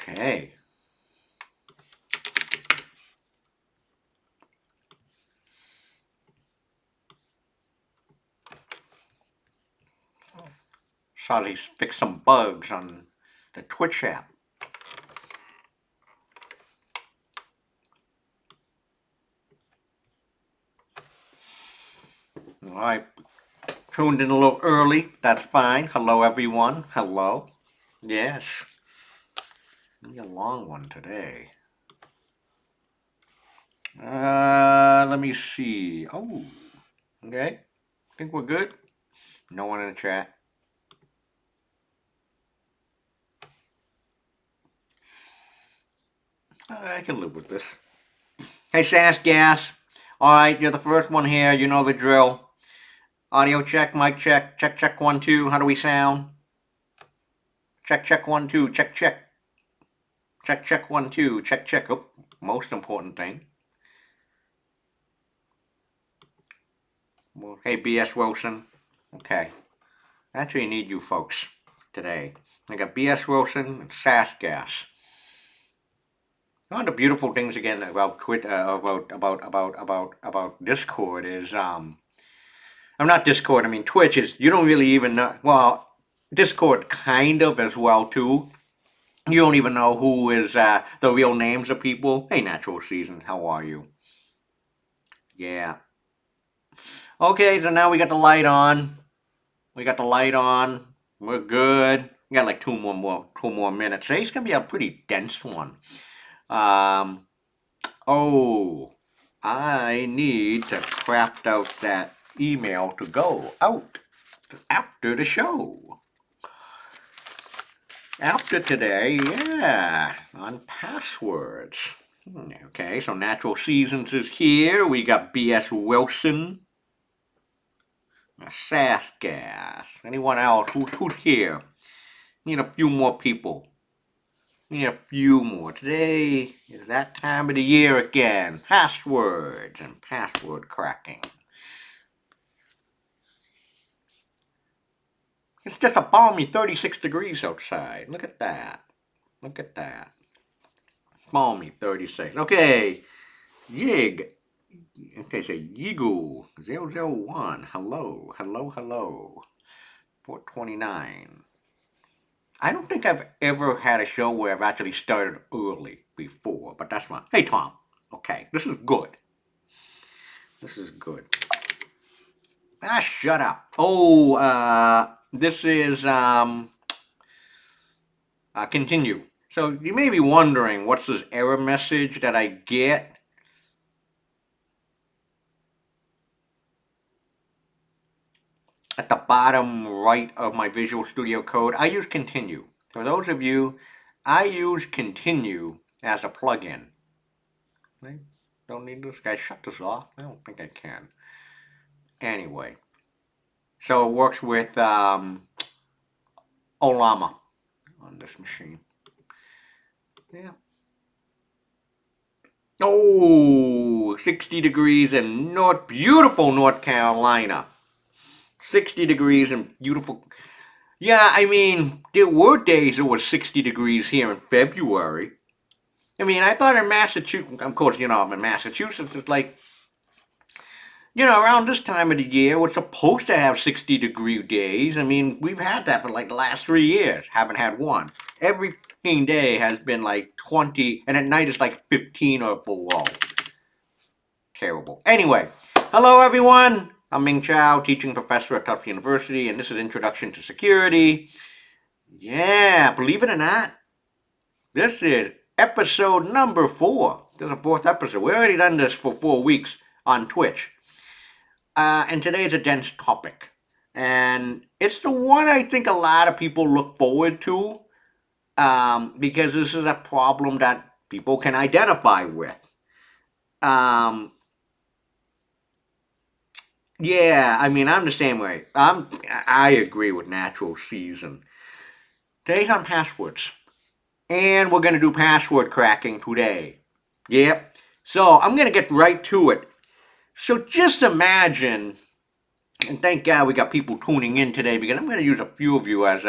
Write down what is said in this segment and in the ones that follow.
Okay. Saw they fixed some bugs on the Twitch app. I tuned in a little early. That's fine. Hello, everyone. Hello. Yes. Maybe a long one today. Let me see. Oh, okay. Think we're good. No one in the chat. I can live with this. Hey, Sass Gas. All right, you're the first one here. You know the drill. Audio check, mic check, check 1 2. How do we sound? Check 1 2. Check. Check 1 2. Check. Oh, most important thing. Well, hey, B.S. Wilson. Okay. Actually, need you folks today. I got B.S. Wilson and Sass Gas. One of the beautiful things again about Twitter, about Discord is I'm not Discord. I mean Twitch is you don't really even know. Well, Discord kind of as well too. You don't even know who is the real names of people. Hey, Natural Season, how are you? Yeah. Okay, so now we got the light on. We're good. We got like two more minutes. Today's gonna be a pretty dense one. Oh, I need to craft out that email to go out after the show. After today, yeah, on passwords. Okay, so Natural Seasons is here. We got B.S. Wilson. Sass Gas. Anyone else? Who's here? Need a few more people. Need a few more. Today is that time of the year again. Passwords and password cracking. It's just a balmy 36 degrees outside. Look at that. Balmy 36. Okay. Yig. Okay, so Yigu001. Hello. 429. I don't think I've ever had a show where I've actually started early before, but that's fine. Hey, Tom. Okay, this is good. Shut up. Oh, this is, continue. So you may be wondering, what's this error message that I get? At the bottom right of my Visual Studio Code, I use continue. For those of you, I use continue as a plugin. I don't need this. Guys, shut this off. I don't think I can. Anyway, so it works with Olama on this machine. Yeah. Oh, 60 degrees in beautiful North Carolina. 60 degrees and beautiful. Yeah, I mean, there were days it was 60 degrees here in February. I mean, I thought in Massachusetts, of course, I'm in Massachusetts, it's like, around this time of the year, we're supposed to have 60-degree days. I mean, we've had that for like the last 3 years. Haven't had one. Every day has been like 20, and at night it's like 15 or below. Terrible. Anyway, hello everyone. I'm Ming Chow, teaching professor at Tufts University, and this is Introduction to Security. Yeah, believe it or not, this is episode number 4. This is the 4th episode. We've already done this for 4 weeks on Twitch. And today is a dense topic. And it's the one I think a lot of people look forward to because this is a problem that people can identify with. Yeah, I mean, I'm the same way. I agree with Natural Season. Today's on passwords. And we're going to do password cracking today. Yep. So I'm going to get right to it. So just imagine, and thank God we got people tuning in today because I'm going to use a few of you as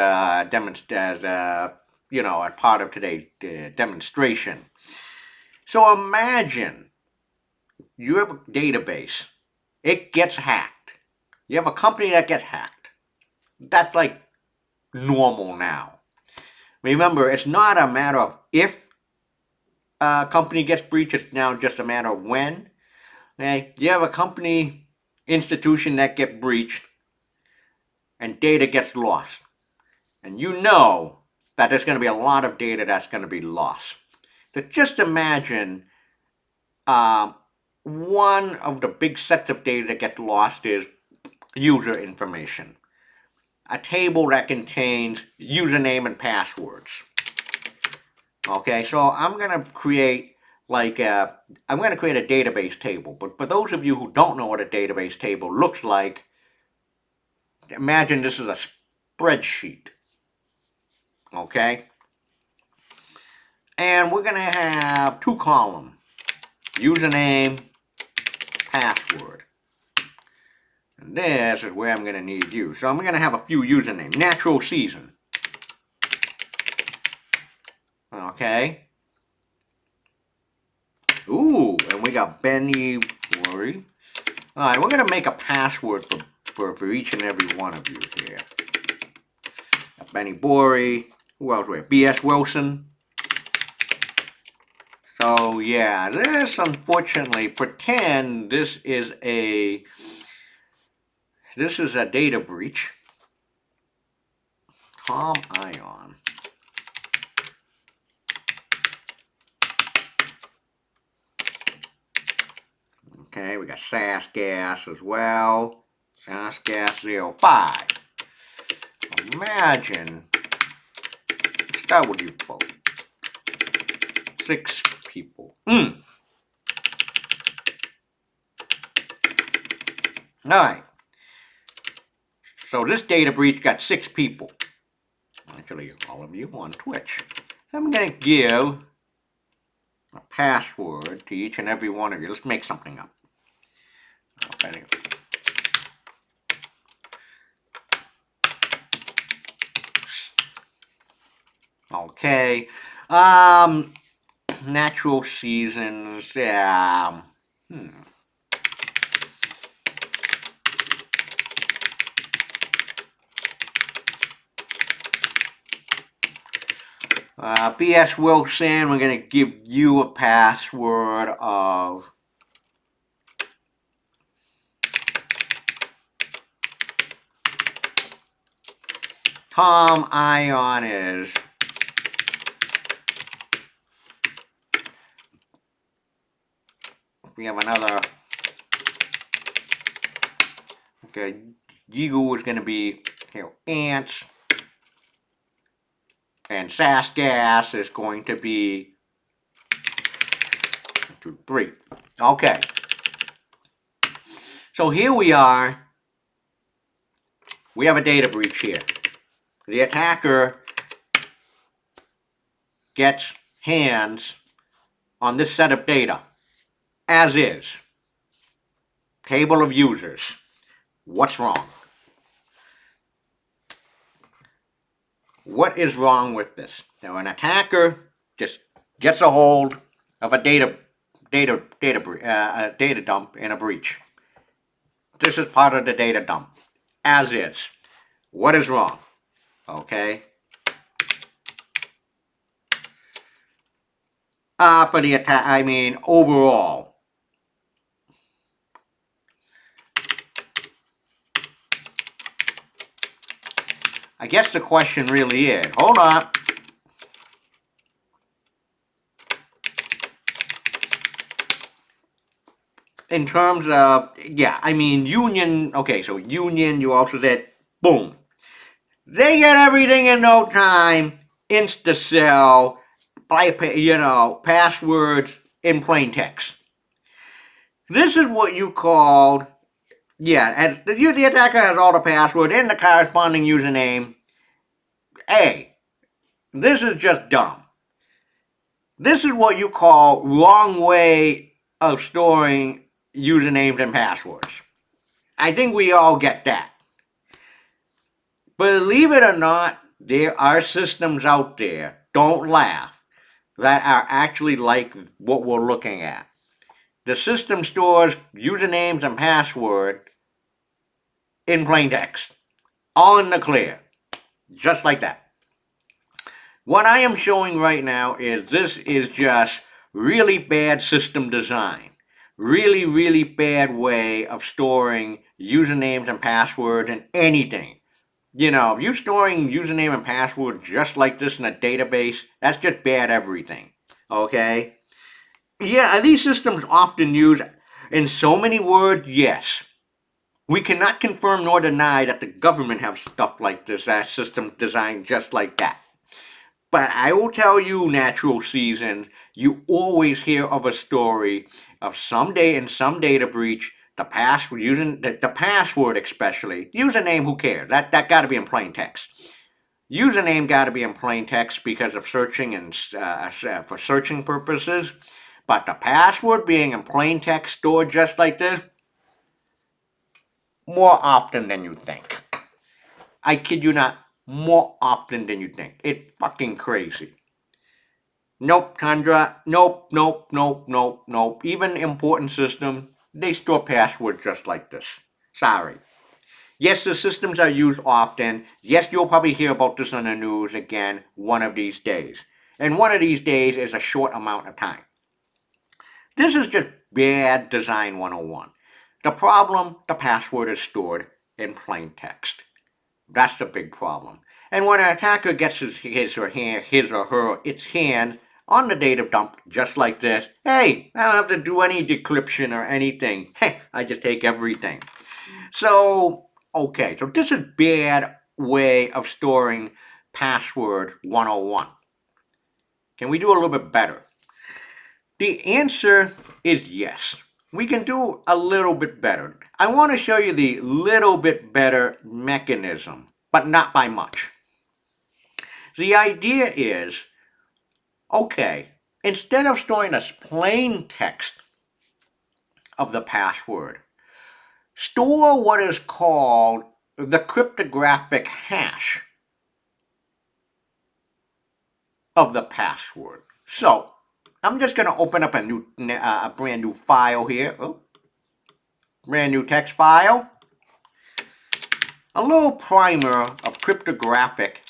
as part of today's demonstration. So imagine you have a database, it gets hacked. You have a company that gets hacked. That's like normal now. Remember, it's not a matter of if a company gets breached, it's now just a matter of when. Okay? You have a company, institution that gets breached, and data gets lost. And you know that there's going to be a lot of data that's going to be lost. So just imagine one of the big sets of data that gets lost is user information. A table that contains username and passwords. Okay, so I'm going to create a database table. But for those of you who don't know what a database table looks like, imagine this is a spreadsheet. Okay? And we're going to have two columns. Username, password. And this is where I'm going to need you. So I'm going to have a few usernames. Natural season. Okay. Ooh, and we got Benny Worry. Alright, we're going to make a password for each and every one of you here. Benny Bory. Who else we have? B.S. Wilson. So yeah, this unfortunately, pretend this is a data breach. Tom Ion. Okay, we got SAS Gas as well. SAS Gas 05. Imagine, start with you folks. 6 people. Alright. So this data breach got 6 people. Actually, all of you on Twitch. I'm going to give a password to each and every one of you. Let's make something up. Okay. Okay. Natural seasons. B.S. Wilson, we're going to give you a password of Tom Ion is we have another. Okay, Yigu is going to be ants. And SAS Gas is going to be 1, 2, 3. Okay. So here we are. We have a data breach here. The attacker gets hands on this set of data, as is. Table of users. What's wrong? What is wrong with this? Now, an attacker just gets a hold of a data dump in a breach. This is part of the data dump, as is. What is wrong? Okay. For the attack, I mean overall. I guess the question really is, hold on. In terms of, yeah, I mean, Union, okay, so Union, you also said, boom. They get everything in no time, insta-sell, passwords in plain text. This is what you called, and the attacker has all the password and the corresponding username. Hey, this is just dumb. This is what you call wrong way of storing usernames and passwords. I think we all get that. Believe it or not, there are systems out there don't laugh, that are actually like what we're looking at. The system stores usernames and password in plain text, all in the clear, just like that. What I am showing right now is this is just really bad system design. Really, really bad way of storing usernames and passwords in anything. You know, if you're storing username and password just like this in a database, that's just bad everything. Okay? Yeah, are these systems often used in so many words? Yes. We cannot confirm nor deny that the government have stuff like this, that system designed just like that. But I will tell you, Natural Season, you always hear of a story of some day in some data breach, the password using the password especially. Username, who cares? That gotta be in plain text. Username gotta be in plain text because of searching and for searching purposes. But the password being in plain text stored just like this, more often than you think. I kid you not, more often than you think. It's fucking crazy. Nope, Tundra. Nope, nope, nope, nope, nope. Even important systems, they store passwords just like this. Sorry. Yes, the systems are used often. Yes, you'll probably hear about this on the news again one of these days. And one of these days is a short amount of time. This is just bad design 101. The problem, the password is stored in plain text. That's the big problem. And when an attacker gets his or her, its hand on the data dump just like this, hey, I don't have to do any decryption or anything. Hey, I just take everything. So, okay, so this is bad way of storing password 101. Can we do a little bit better? The answer is yes. We can do a little bit better. I want to show you the little bit better mechanism, but not by much. The idea is, okay, instead of storing as plain text of the password, store what is called the cryptographic hash of the password. So, I'm just going to open up a brand new file here. Oh, brand new text file. A little primer of cryptographic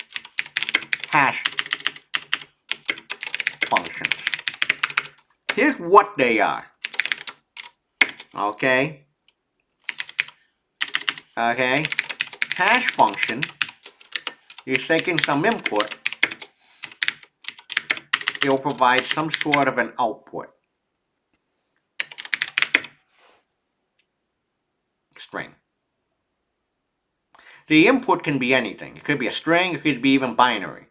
hash functions. Here's what they are. Okay. Hash function is taking some input. It will provide some sort of an output. String. The input can be anything. It could be a string, it could be even binary.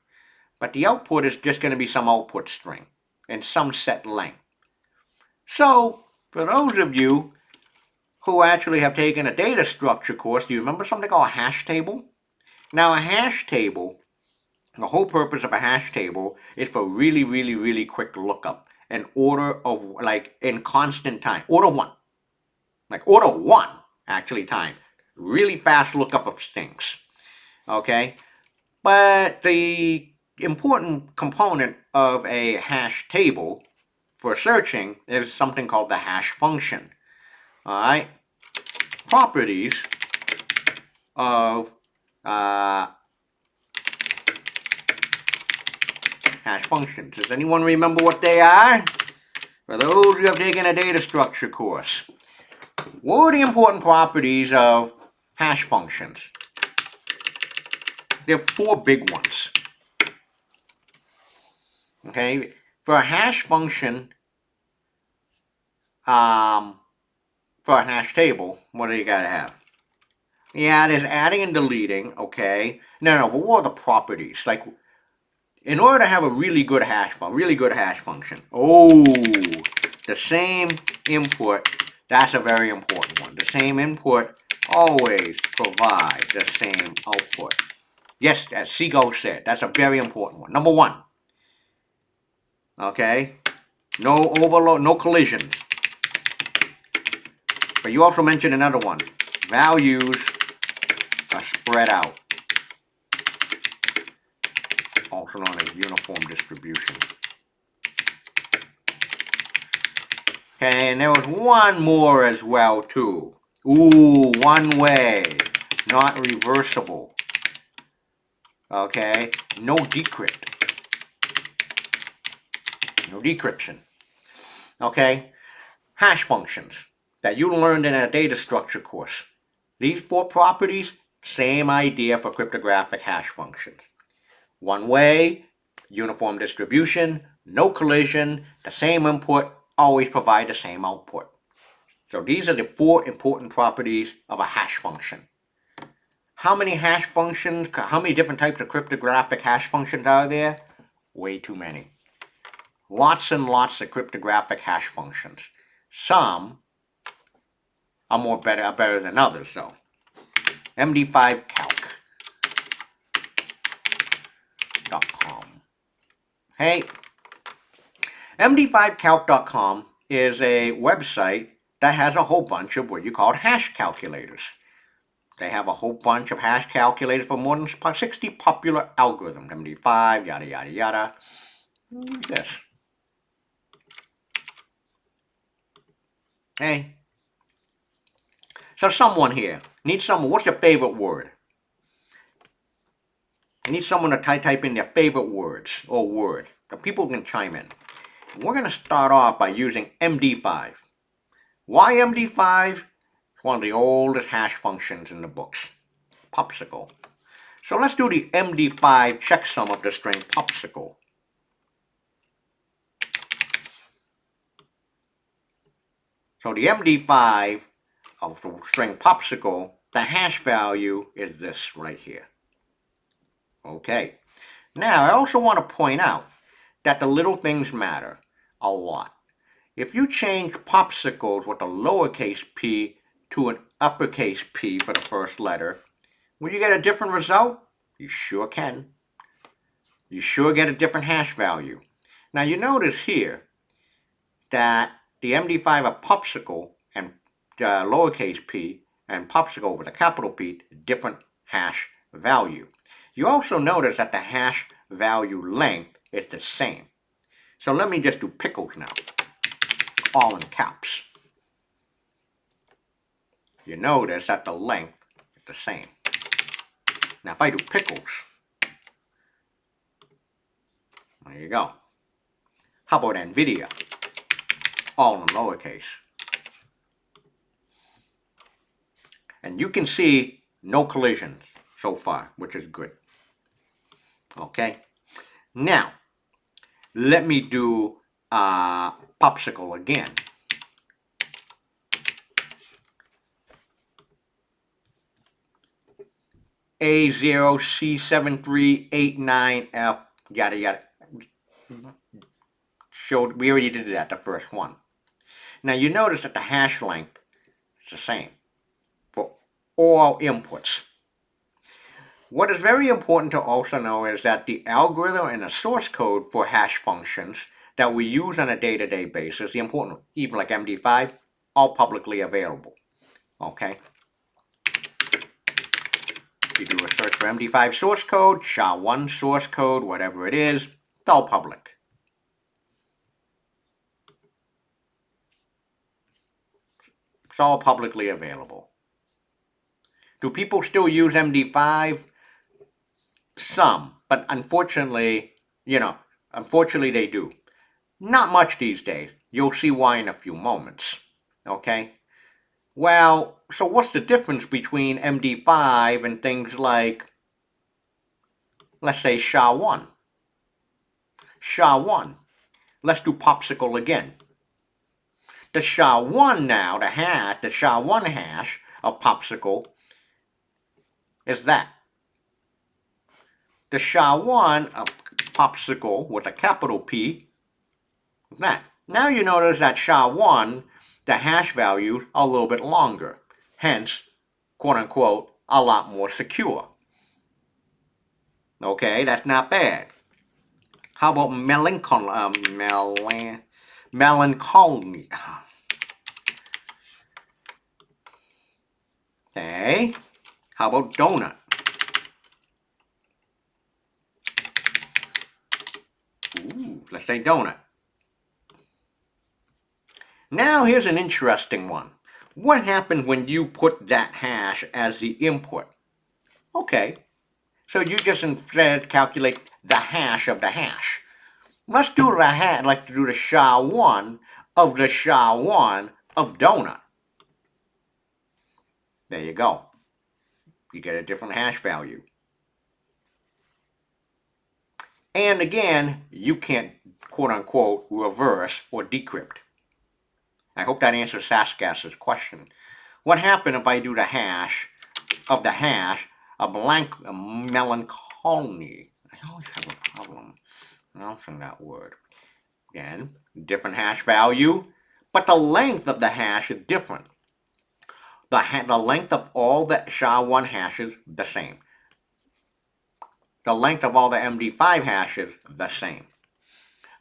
But the output is just going to be some output string in some set length. So, for those of you who actually have taken a data structure course, do you remember something called a hash table? Now, a hash table, the whole purpose of a hash table is for really, really, really quick lookup in order of, like, in constant time. Order one. Like, order one, actually, time. Really fast lookup of things. Okay? But the important component of a hash table for searching is something called the hash function. Alright? Properties of hash functions. Does anyone remember what they are? For those who have taken a data structure course, what are the important properties of hash functions? There are four big ones. Okay, for a hash function, for a hash table, what do you gotta have? Yeah, there's adding and deleting, okay. No, but what are the properties? Like, in order to have a really good hash function, oh, the same input, that's a very important one. The same input always provides the same output. Yes, as Seagull said, that's a very important one. Number one, okay, no overload, no collisions. But you also mentioned another one, values are spread out also known as uniform distribution. Okay, and there was one more as well too. Ooh, one way, not reversible. Okay, no decrypt. No decryption. Okay, hash functions that you learned in a data structure course. These 4 properties, same idea for cryptographic hash functions. One way, uniform distribution, no collision, the same input, always provide the same output. So these are the 4 important properties of a hash function. How many hash functions, how many different types of cryptographic hash functions are there? Way too many. Lots and lots of cryptographic hash functions. Some are better than others though. MD5calc.com. Hey, MD5calc.com is a website that has a whole bunch of what you call hash calculators. They have a whole bunch of hash calculators for more than 60 popular algorithms. MD5, yada yada yada. What's this? Hey. So someone here needs someone. What's your favorite word? I need someone to type in their favorite words or word. The people can chime in. We're going to start off by using MD5. Why MD5? It's one of the oldest hash functions in the books. Popsicle. So let's do the MD5 checksum of the string popsicle. So the MD5 of the string popsicle, the hash value is this right here. Okay. Now I also want to point out that the little things matter a lot. If you change popsicles with a lowercase p to an uppercase P for the first letter, will you get a different result? You sure can. You sure get a different hash value. Now you notice here that the MD5 of popsicle and lowercase p and popsicle with a capital P, different hash value. You also notice that the hash value length is the same. So let me just do pickles now, all in caps. You notice that the length is the same. Now if I do pickles, there you go. How about NVIDIA? All in lowercase. And you can see no collisions so far, which is good. Okay. Now, let me do popsicle again. A0C7389F, yada yada. We already did that, the first one. Now you notice that the hash length is the same for all inputs. What is very important to also know is that the algorithm and the source code for hash functions that we use on a day-to-day basis, the important, even like MD5, all publicly available. Okay? You do a search for MD5 source code, SHA-1 source code, whatever it is, it's all public. It's all publicly available. Do people still use MD5? Some, but unfortunately, unfortunately they do. Not much these days. You'll see why in a few moments. Okay? Well, so what's the difference between MD5 and things like, let's say, SHA-1? SHA-1. Let's do popsicle again. The SHA-1 now, the SHA-1 hash of popsicle is that. The SHA-1 of popsicle with a capital P is that. Now you notice that SHA-1, the hash values are a little bit longer. Hence, quote unquote, a lot more secure. Okay, that's not bad. How about melancholy? Okay. How about donut? Ooh, let's say donut. Now here's an interesting one. What happens when you put that hash as the input? Okay, so you just instead calculate the hash of the hash. Let's do the hash, like to do the SHA-1 of the SHA-1 of donut. There you go. You get a different hash value. And again, you can't quote unquote reverse or decrypt. I hope that answers Saskas's question. What happened if I do the hash of the hash of melancholy? I always have a problem pronouncing that word. Again, different hash value, but the length of the hash is different. The length of all the SHA-1 hashes, the same. The length of all the MD5 hashes, the same.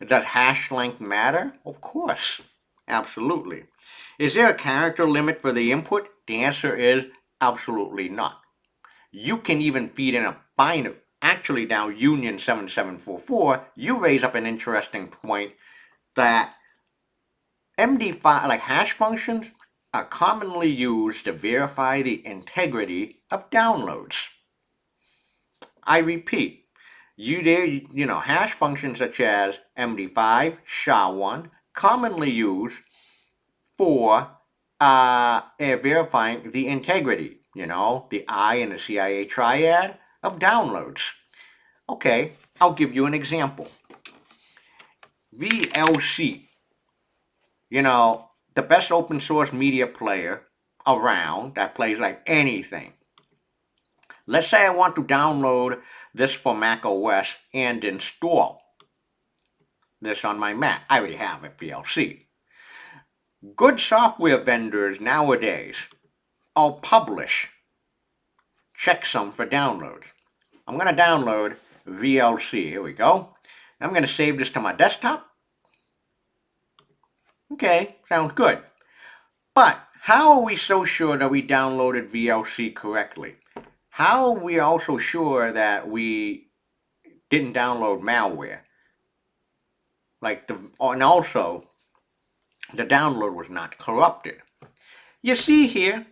Does hash length matter? Of course. Absolutely. Is there a character limit for the input? The answer is absolutely not. You can even feed in a binary. Actually, now Union 7744, you raise up an interesting point that MD5, like hash functions, are commonly used to verify the integrity of downloads. I repeat, hash functions such as MD5, SHA-1, commonly used for verifying the integrity, the I in the CIA triad of downloads. Okay, I'll give you an example. VLC, the best open source media player around that plays like anything. Let's say I want to download this for Mac OS and install this on my Mac. I already have a VLC. Good software vendors nowadays will publish checksum for downloads. I'm going to download VLC. Here we go. I'm going to save this to my desktop. Okay, sounds good. But how are we so sure that we downloaded VLC correctly? How are we also sure that we didn't download malware? And also, the download was not corrupted. You see here,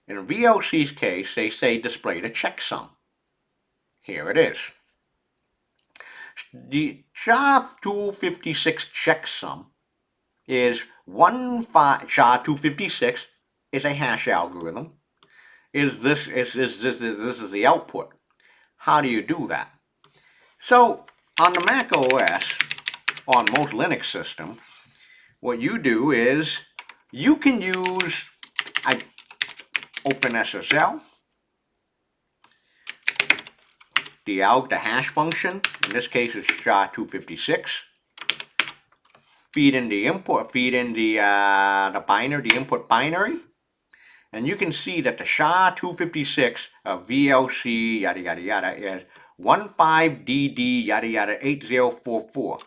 in VLC's case, they say display the checksum. Here it is. The SHA-256 checksum is SHA-256 is a hash algorithm. This is the output. How do you do that? So on the Mac OS, on most Linux systems, what you do is you can use OpenSSL, the hash function, in this case is SHA-256. Feed in the input, the binary, the input binary, and you can see that the SHA-256 of VLC yada yada yada is 15DD yada yada 8044.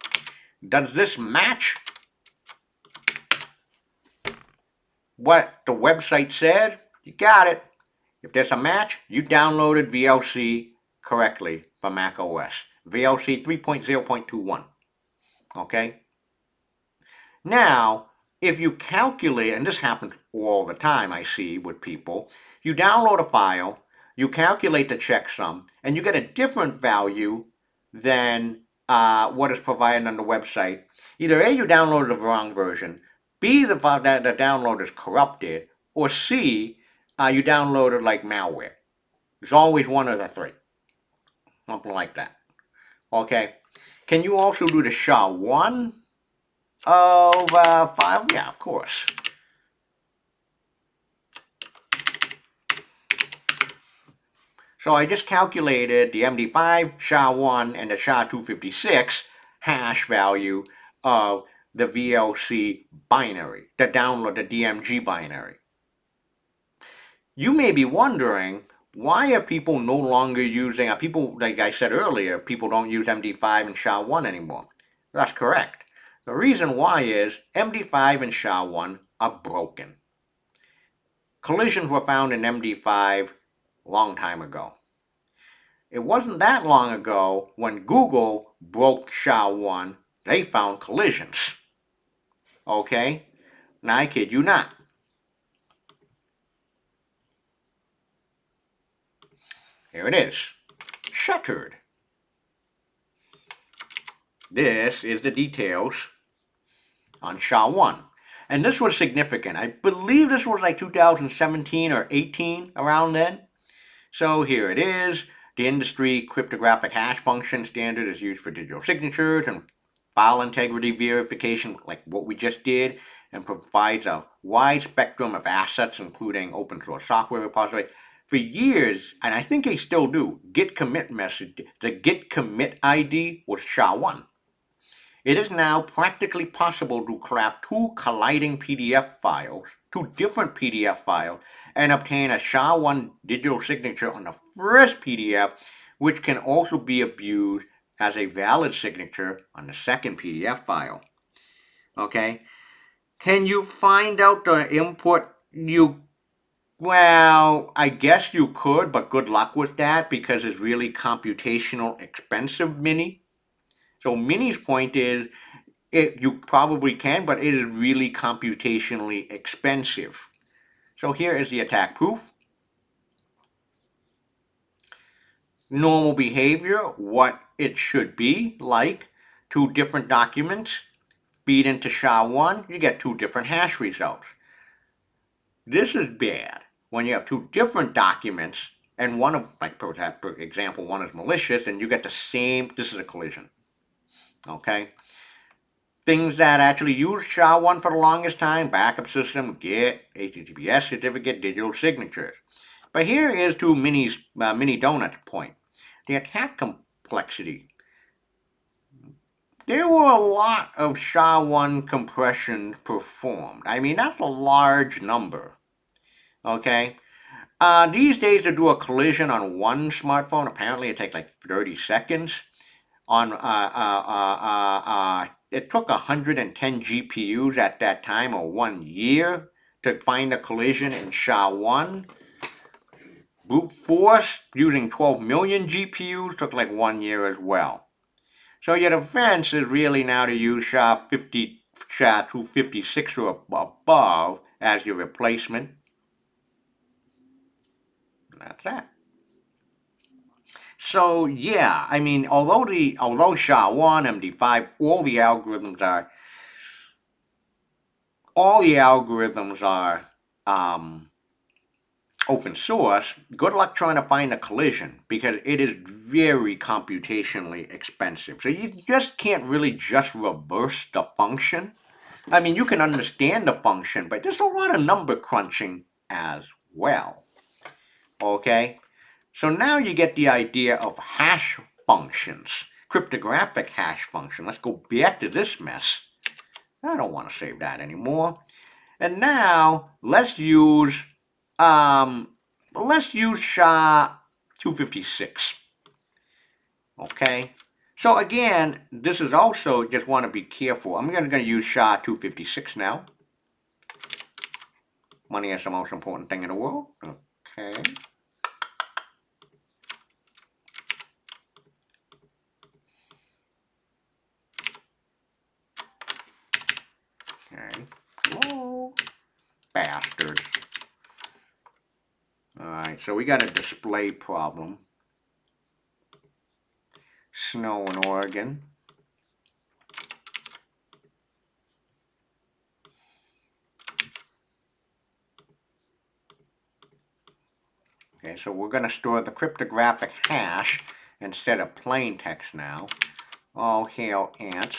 Does this match what the website said? You got it. If there's a match, you downloaded VLC correctly for Mac OS. VLC 3.0.21. Okay? Now, if you calculate, and this happens all the time, I see with people, you download a file, you calculate the checksum, and you get a different value than what is provided on the website. Either A, you downloaded the wrong version, B, the download is corrupted, or C, you downloaded like malware. There's always one of the three. Something like that. Okay? Can you also do the SHA-1 of file? Yeah, of course. So I just calculated the MD5, SHA-1, and the SHA-256 hash value of the VLC binary, the DMG binary. You may be wondering, why are people no longer using, like I said earlier, people don't use MD5 and SHA-1 anymore. That's correct. The reason why is MD5 and SHA-1 are broken. Collisions were found in MD5 a long time ago. it wasn't that long ago when Google broke SHA-1, they found collisions. Okay? Now I kid you not. Here it is. Shuttered. This is the details on SHA-1. And this was significant. I believe this was like 2017 or 18, around then. So here it is. The industry cryptographic hash function standard is used for digital signatures and file integrity verification, like what we just did, and provides a wide spectrum of assets, including open source software repository. For years, and I think they still do, git commit message, the git commit ID was SHA-1. It is now practically possible to craft two colliding PDF files, two different PDF files, and obtain a SHA-1 digital signature on the first PDF, which can also be abused as a valid signature on the second PDF file. Okay? Can you find out the input? Well, I guess you could, but good luck with that because it's really computational expensive, Mini. So Mini's point is, you probably can, but it is really computationally expensive. So here is the attack proof. Normal behavior, what it should be like. Two different documents, feed into SHA-1, you get two different hash results. This is bad when you have two different documents and one of, like for example, one is malicious and you get the same, this is a collision. Okay? Things that actually use SHA-1 for the longest time, backup system, Git, HTTPS certificate, digital signatures. But here is to Mini Donut's point. The attack complexity. There were a lot of SHA-1 compression performed. I mean, that's a large number. Okay? These days to do a collision on one smartphone, apparently it takes like 30 seconds. On it took 110 GPUs at that time, or 1 year, to find a collision in SHA-1. Brute force using 12 million GPUs took like 1 year as well. So your defense is really now to use SHA-50, SHA-256 or above as your replacement. And that's that. So yeah, I mean, although SHA-1, MD5, all the algorithms are open source, good luck trying to find a collision because it is very computationally expensive. So you just can't really just reverse the function. I mean, you can understand the function, but there's a lot of number crunching as well. Okay? So now you get the idea of hash functions, cryptographic hash function. Let's go back to this mess. I don't want to save that anymore. And now let's use SHA-256. Okay. So again, this is also just want to be careful. I'm going to use SHA-256 now. Money is the most important thing in the world. Okay. Okay. Whoa. Bastards. Alright, so we got a display problem. Snow in Oregon. Okay, so we're going to store the cryptographic hash instead of plain text now. All hail ants.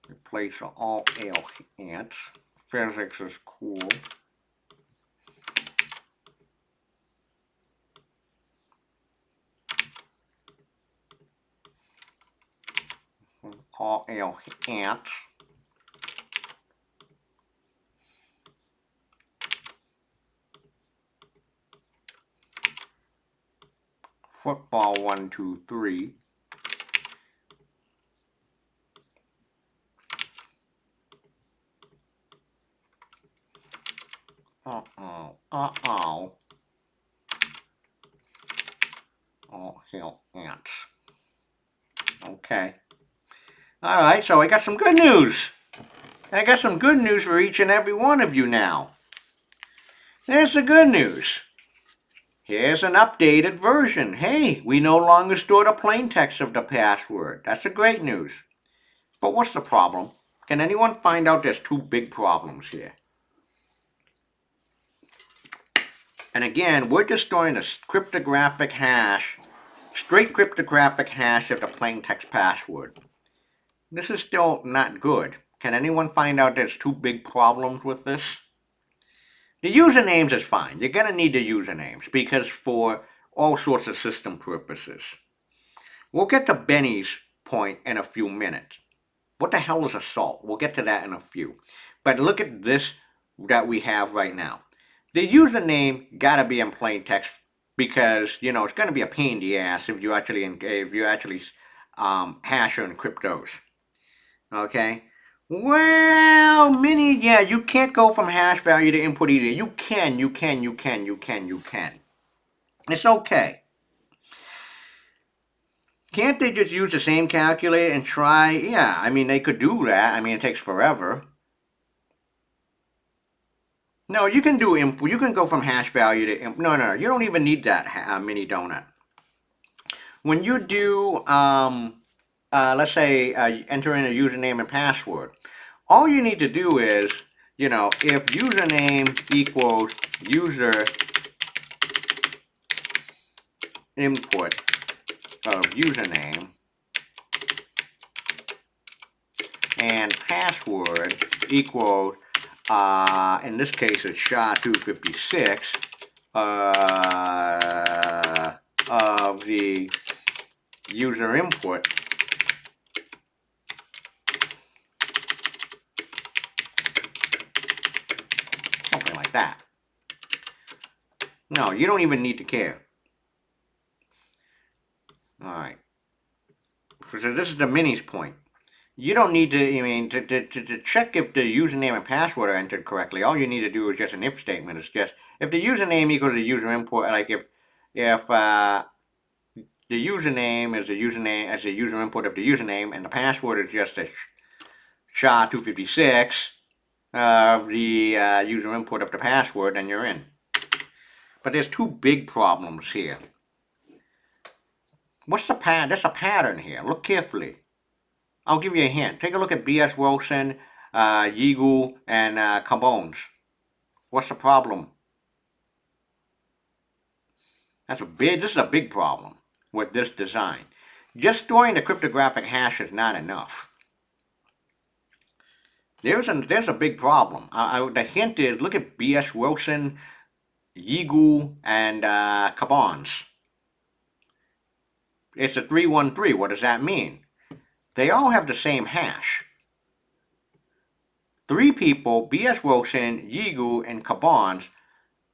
Replace all hail ants. Physics is cool. All hail ants. Football 1, 2, 3. Uh-oh. All hail ants. Okay. All right, so I got some good news. I got some good news for each and every one of you now. There's the good news. Here's an updated version. Hey, we no longer store the plain text of the password. That's the great news. But what's the problem? Can anyone find out there's two big problems here? And again, we're just storing a cryptographic hash, straight cryptographic hash of the plain text password. This is still not good. Can anyone find out there's two big problems with this? The usernames is fine. You're going to need the usernames because for all sorts of system purposes. We'll get to Benny's point in a few minutes. What the hell is assault? We'll get to that in a few. But look at this that we have right now. The username got to be in plain text because, you know, it's going to be a pain in the ass if you actually hash or encrypt those. Okay? Well, Mini, yeah, you can't go from hash value to input either. You can. It's okay. Can't they just use the same calculator and try? Yeah, I mean, they could do that. I mean, it takes forever. No, you can do input. You can go from hash value to input. No, you don't even need that Mini Donut. When you do, let's say, enter in a username and password, all you need to do is, you know, if username equals user input of username and password equals, in this case it's SHA-256 of the user input, something like that. No, you don't even need to care. All right. So this is the Mini's point. You don't need to, I mean, to check if the username and password are entered correctly. All you need to do is just an if statement. It's just if the username equals the user input, like if the username is the username as the user input of the username, and the password is just a SHA-256 of the user input of the password, then you're in. But there's two big problems here. What's the pattern? There's a pattern here. Look carefully. I'll give you a hint. Take a look at B.S. Wilson, Yigul, and Cabones. What's the problem? This is a big problem with this design. Just storing the cryptographic hash is not enough. There's a big problem. The hint is, look at B.S. Wilson, Yigul, and Cabones. It's a 313. What does that mean? They all have the same hash. Three people, B.S. Wilson, Yigul, and Cabones,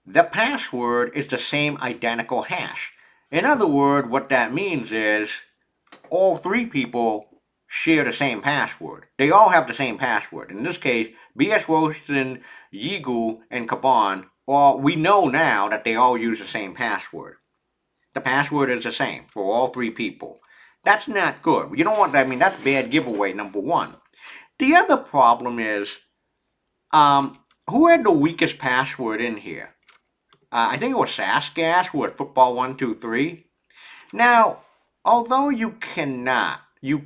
the password is the same identical hash. In other words, what that means is all three people share the same password. They all have the same password. In this case, B.S. Wilson, Yigul, and Cabones, well, we know now that they all use the same password. The password is the same for all three people. That's not good. You don't want that. I mean, that's bad giveaway, number one. The other problem is, who had the weakest password in here? I think it was Sasgas, who had football 123. Now, although you cannot, you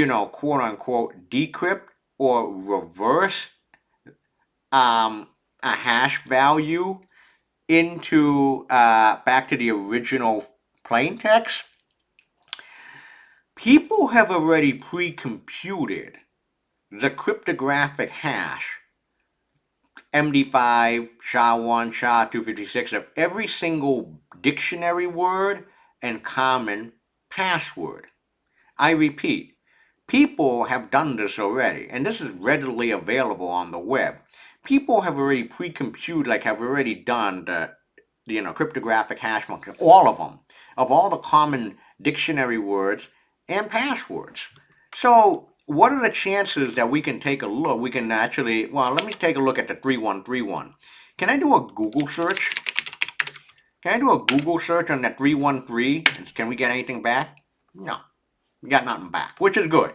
know, quote unquote, decrypt or reverse a hash value into back to the original plain text, people have already pre-computed the cryptographic hash, MD5, SHA-1, SHA-256, of every single dictionary word and common password. I repeat, people have done this already, and this is readily available on the web. People have already pre-computed, like have already done the cryptographic hash function, all of them, of all the common dictionary words and passwords. So what are the chances that we can take a look? We can actually, well, let me take a look at the 3131. Can I do a Google search? Can I do a Google search on that 313? Can we get anything back? No. We got nothing back, which is good.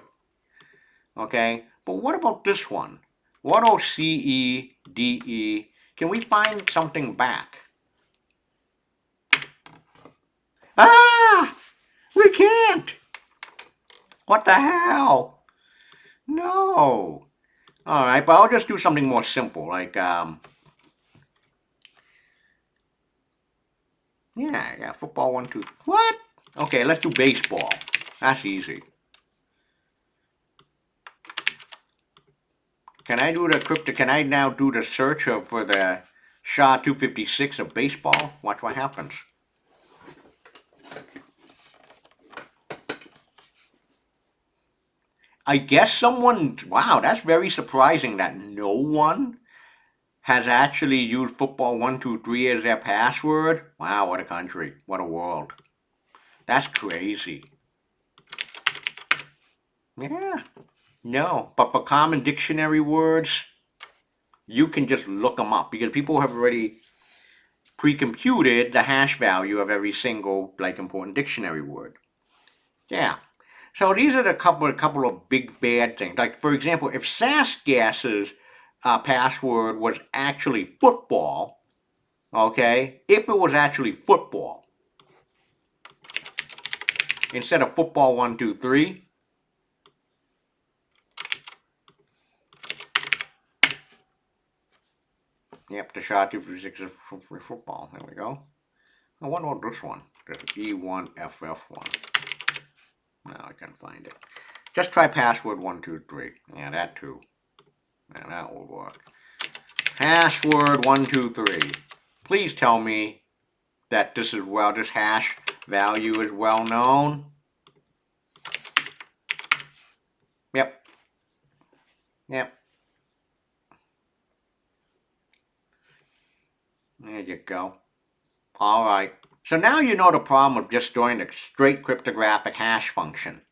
Okay, but what about this one? What about CEDE? Can we find something back? Ah! We can't! What the hell? No. Alright, but I'll just do something more simple, like, yeah, football 1, 2. What? Okay, let's do baseball. That's easy. Can I now do the search for the SHA-256 of baseball? Watch what happens. I guess someone, wow, that's very surprising that no one has actually used football 1, 2, 3 as their password. Wow, what a country, what a world. That's crazy. Yeah, no, but for common dictionary words, you can just look them up because people have already pre-computed the hash value of every single important dictionary word. Yeah. So these are a couple of big bad things. Like for example, if Sassgas's password was actually football, okay, if it was actually football instead of football 1, 2, 3. Yep, the SHA-256 is for football. There we go. I wonder what this one. This E1FF1. Now I can find it. Just try password 1, 2, 3. Yeah, that too. Yeah, that will work. Password 1, 2, 3. Please tell me that this hash value is well known. Yep. Yep. There you go. All right. So now you know the problem of just storing the straight cryptographic hash function.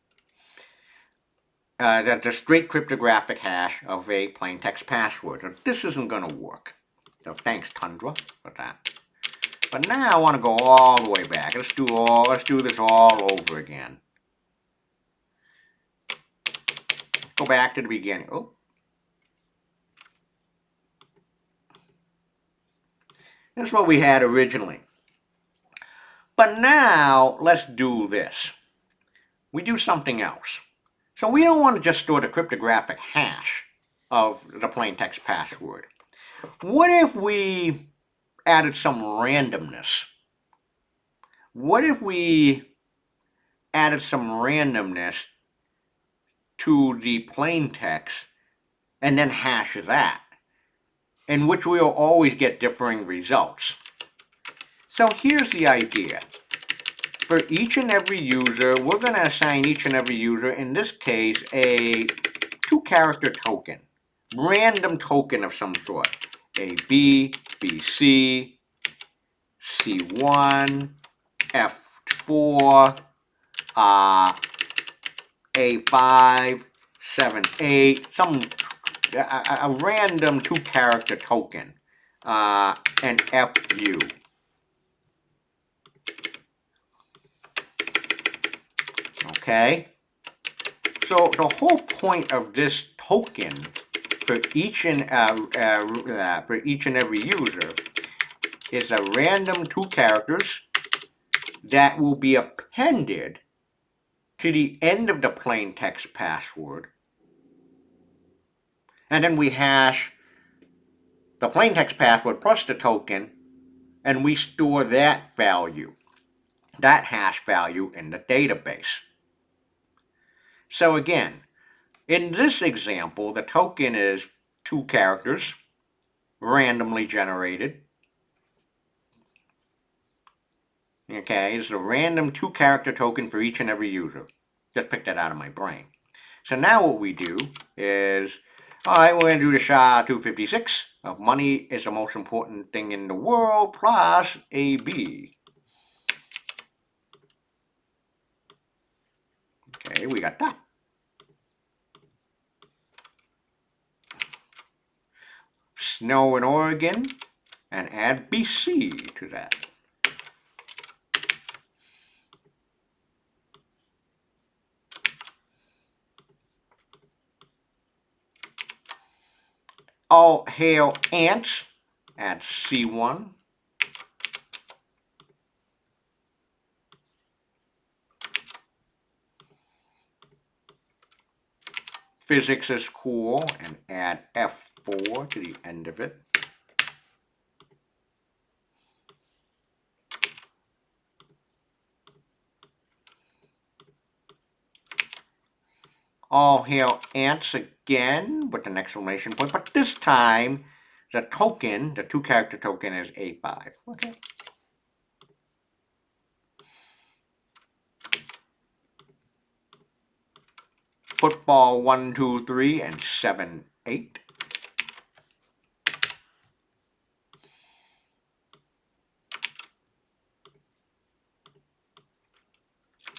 The straight cryptographic hash of a plain text password. So this isn't going to work. So thanks, Tundra, for that. But now I want to go all the way back. Let's do this all over again. Go back to the beginning. Oh. This is what we had originally. But now, let's do this. We do something else. So we don't want to just store the cryptographic hash of the plain text password. What if we added some randomness? What if we added some randomness to the plain text and then hash that, in which we will always get differing results? So here's the idea. For each and every user, we're going to assign each and every user, in this case, a 2-character token, random token of some sort. AB, BC, C1, F4, A5, 7, 8, a random 2-character token, and FU. Okay, so the whole point of this token for each and every user is a random 2 characters that will be appended to the end of the plain text password, and then we hash the plain text password plus the token, and we store that value, that hash value, in the database. So again, in this example, the token is 2 characters, randomly generated. Okay, it's a random 2-character token for each and every user. Just picked that out of my brain. So now what we do is, all right, we're going to do the SHA-256. Money is the most important thing in the world, plus AB. Okay, we got that. Snow in Oregon, and add BC to that. All hail ants at C1. Physics is cool, and add F4 to the end of it. All hail ants again with an exclamation point, but this time the token, the 2-character token, is A5. Okay. Football 1, 2, 3, and 7, 8.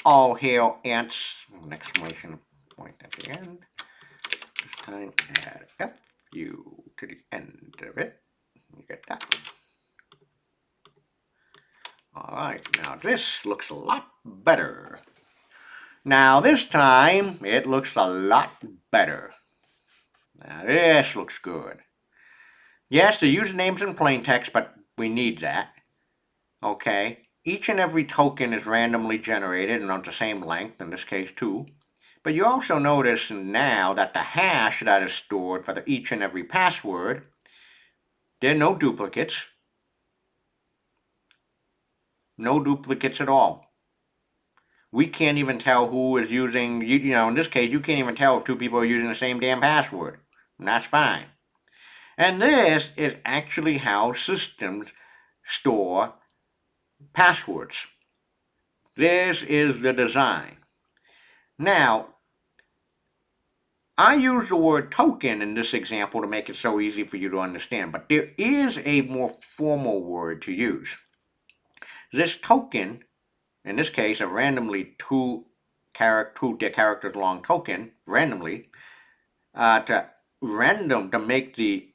All hail ants, an exclamation point at the end. This time add FU to the end of it. You get that. Alright, now this looks a lot better. Now this time it looks a lot better. Now this looks good. Yes, the username's in plain text, but we need that. Okay. Each and every token is randomly generated and of the same length, in this case 2. But you also notice now that the hash that is stored for each and every password, there are no duplicates. No duplicates at all. We can't even tell who is using, in this case, you can't even tell if 2 people are using the same damn password. And that's fine. And this is actually how systems store passwords. This is the design. Now, I use the word token in this example to make it so easy for you to understand, but there is a more formal word to use. This token, in this case, a randomly two characters long token, randomly, to make the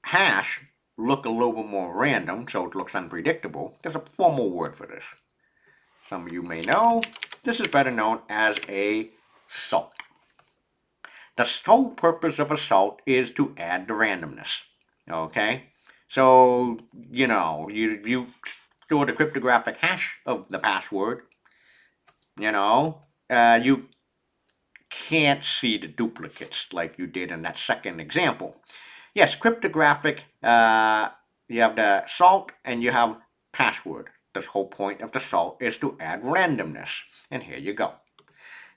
hash look a little bit more random, so it looks unpredictable. There's a formal word for this. Some of you may know, this is better known as a salt. The sole purpose of a salt is to add the randomness. Okay? So, you store the cryptographic hash of the password, you can't see the duplicates like you did in that second example. Yes, cryptographic, you have the salt and you have password. The whole point of the salt is to add randomness. And here you go.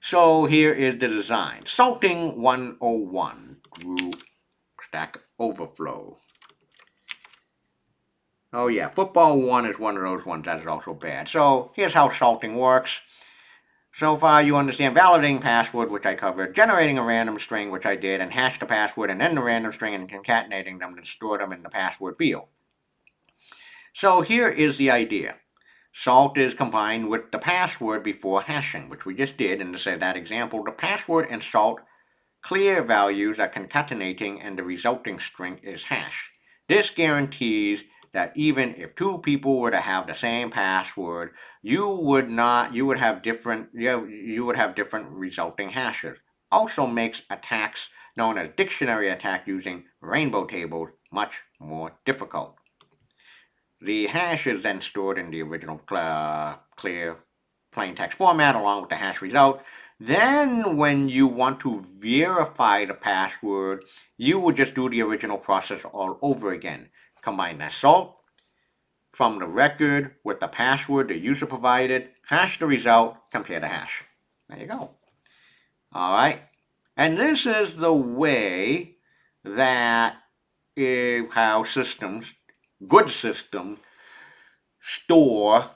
So here is the design. Salting 101 through Stack Overflow. Oh yeah, football 1 is one of those ones that is also bad. So here's how salting works. So far you understand validating password, which I covered, generating a random string, which I did, and hash the password and then the random string and concatenating them to store them in the password field. So here is the idea. Salt is combined with the password before hashing, which we just did in that example. The password and salt clear values are concatenating and the resulting string is hash. This guarantees that even if 2 people were to have the same password, you would have different resulting hashes. Also makes attacks known as dictionary attack using rainbow tables much more difficult. The hash is then stored in the original clear plain text format along with the hash result. Then when you want to verify the password, you would just do the original process all over again. Combine the salt from the record with the password the user provided, hash the result, compare the hash. There you go. Alright. And this is the way that how good systems, store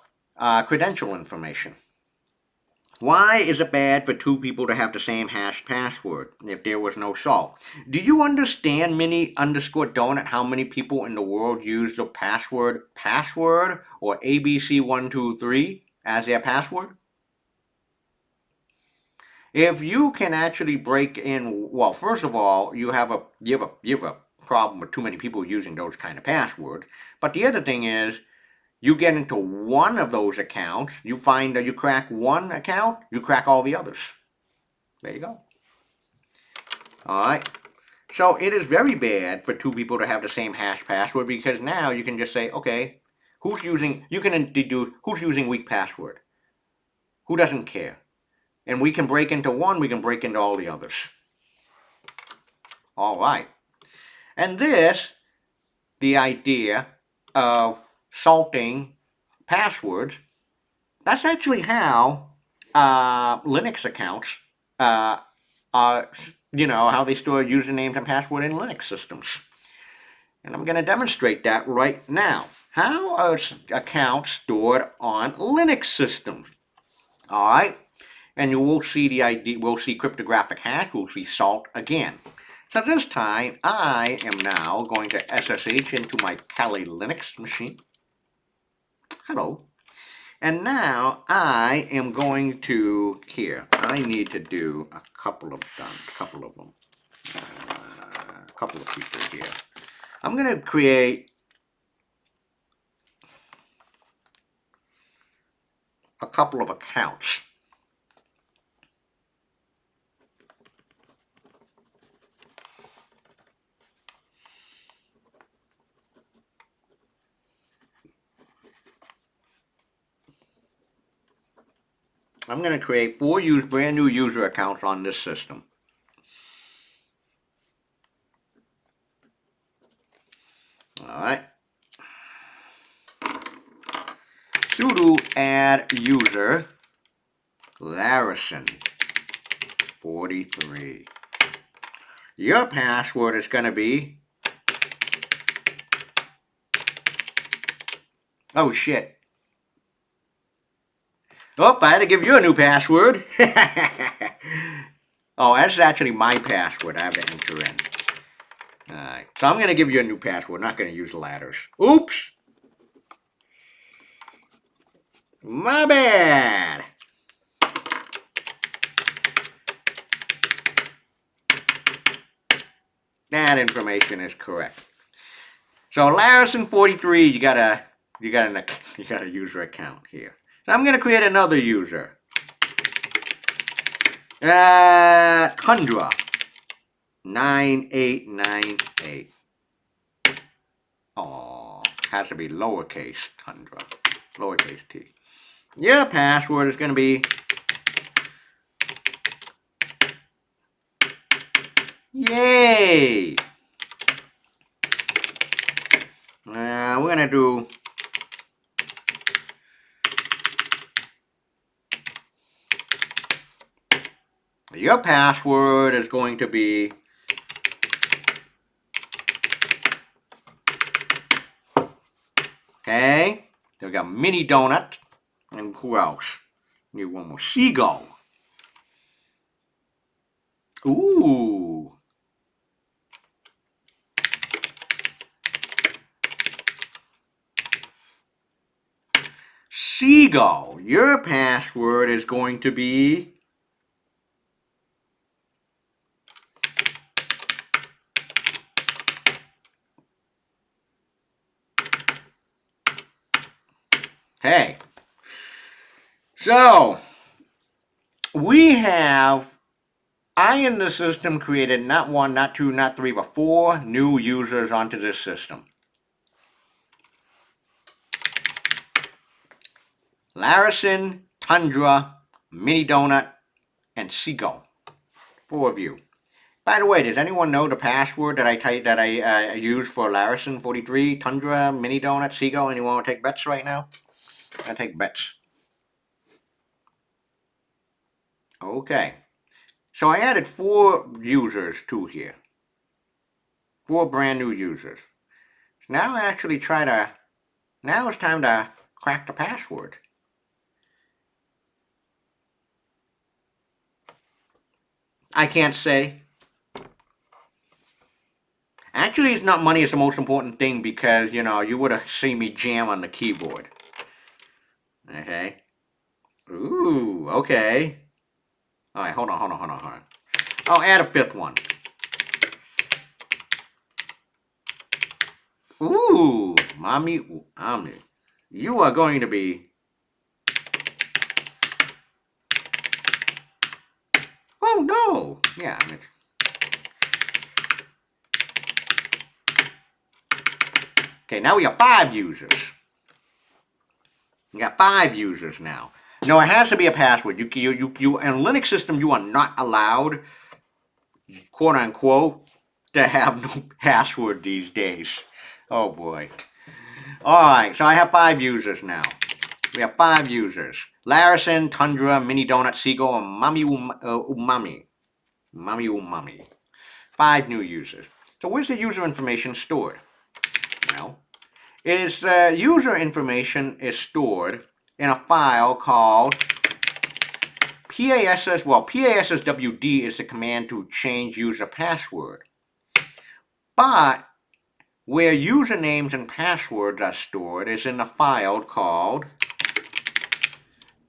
credential information. Why is it bad for 2 people to have the same hash password if there was no salt? Do you understand, Mini_Donut, how many people in the world use the password or ABC123 as their password? If you can actually break in, well, first of all, you have a problem with too many people using those kind of passwords. But the other thing is, you get into one of those accounts, you find that you crack one account, you crack all the others. There you go. Alright. So it is very bad for two people to have the same hash password because now you can just say, okay, you can do who's using weak password. Who doesn't care? And we can break into one, we can break into all the others. All right. And the idea of salting passwords, that's actually how Linux accounts are, how they store usernames and password in Linux systems. And I'm going to demonstrate that right now. How are accounts stored on Linux systems? All right. And you will see the ID, we'll see cryptographic hash, we'll see salt again. So this time, I am now going to SSH into my Kali Linux machine. Hello. And now I am going to, I need to do a couple of them. A couple of people here. I'm going to create a couple of accounts. I'm going to create 4 brand new user accounts on this system. All right. Sudo add user Larison 43. Your password is going to be, oh shit. Oh, I had to give you a new password. Oh, that's actually my password I have to enter in. Alright, so I'm going to give you a new password, not going to use ladders. Oops! My bad! That information is correct. So Larison43, you got a user account here. So I'm going to create another user. Tundra 9898. Oh, has to be lowercase Tundra, lowercase t. Your password is going to be, yay! We're going to do your password is going to be okay. Then we got Mini Donut, and who else? Need one more. Seagull. Ooh. Seagull. Your password is going to be okay. So I in the system created not 1, not 2, not 3, but 4 new users onto this system. Larison, Tundra, Mini Donut, and Seagull. 4 of you. By the way, does anyone know the password that I use for Larison43, Tundra, Mini Donut, Seagull? Anyone want to take bets right now? I take bets. Okay. So I added 4 users to here. 4 brand new users. Now it's time to crack the password. I can't say. Actually, it's not money is the most important thing because, you would have seen me jam on the keyboard. Okay. Ooh, okay. All right, hold on. I'll add a 5th one. Ooh, Mommy Omni. You are going to be... Oh, no. Yeah. Okay, now we got 5 users. We got 5 users now. No, it has to be a password. You in a Linux system, you are not allowed, quote unquote, to have no password these days. Oh boy. Alright, so I have 5 users now. We have 5 users. Larison, Tundra, Mini Donut, Seagull, and Mami Umami. Mami Umami. 5 new users. So where's the user information stored? Well, user information is stored in a file called PASS. Well, PASSWD is the command to change user password. But where usernames and passwords are stored is in a file called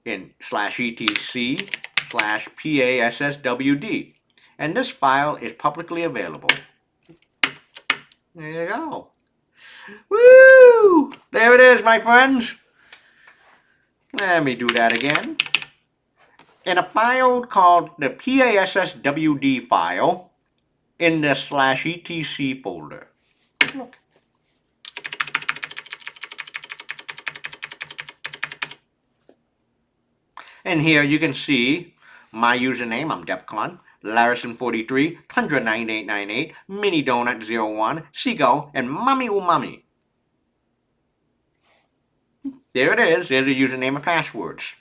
in /etc/PASSWD. And this file is publicly available. There you go. Woo! There it is, my friends. Let me do that again. In a file called the PASSWD file in the /etc folder. Look. And here you can see my username. I'm Defcon, Larison43, Tundra9898, Mini Donut01, Seagull, and Mami Umami. There it is. There's the username and passwords.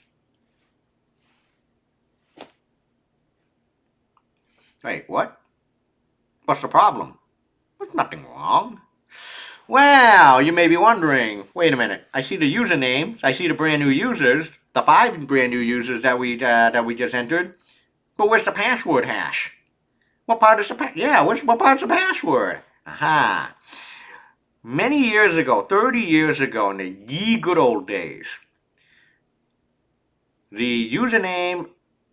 Wait, what? What's the problem? There's nothing wrong. Well, you may be wondering, wait a minute, I see the usernames, I see the brand new users, the 5 brand new users that we just entered, but where's the password hash? What part is the what part's the password? Aha. Many years ago, 30 years ago, in the ye good old days, the username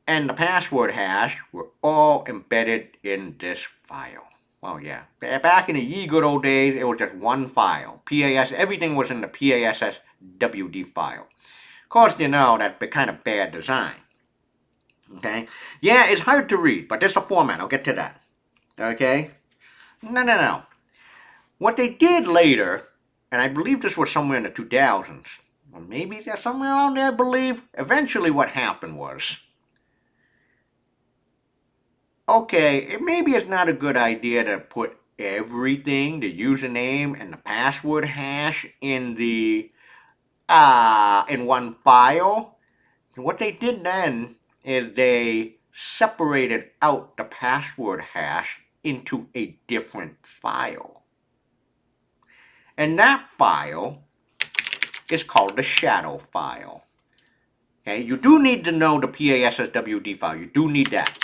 and the password hash were all embedded in this file. Oh yeah, back in the ye good old days, it was just one file. Everything was in the PASSWD file. Of course, you know, that's kind of bad design. Okay? Yeah, it's hard to read, but there's a format. I'll get to that. Okay? No. What they did later, and I believe this was somewhere in the 2000s, or maybe somewhere around there, I believe, eventually what happened was, okay, maybe it's not a good idea to put everything, the username and the password hash in one file. And what they did then is they separated out the password hash into a different file. And that file is called the shadow file. Okay, you do need to know the PASSWD file. You do need that.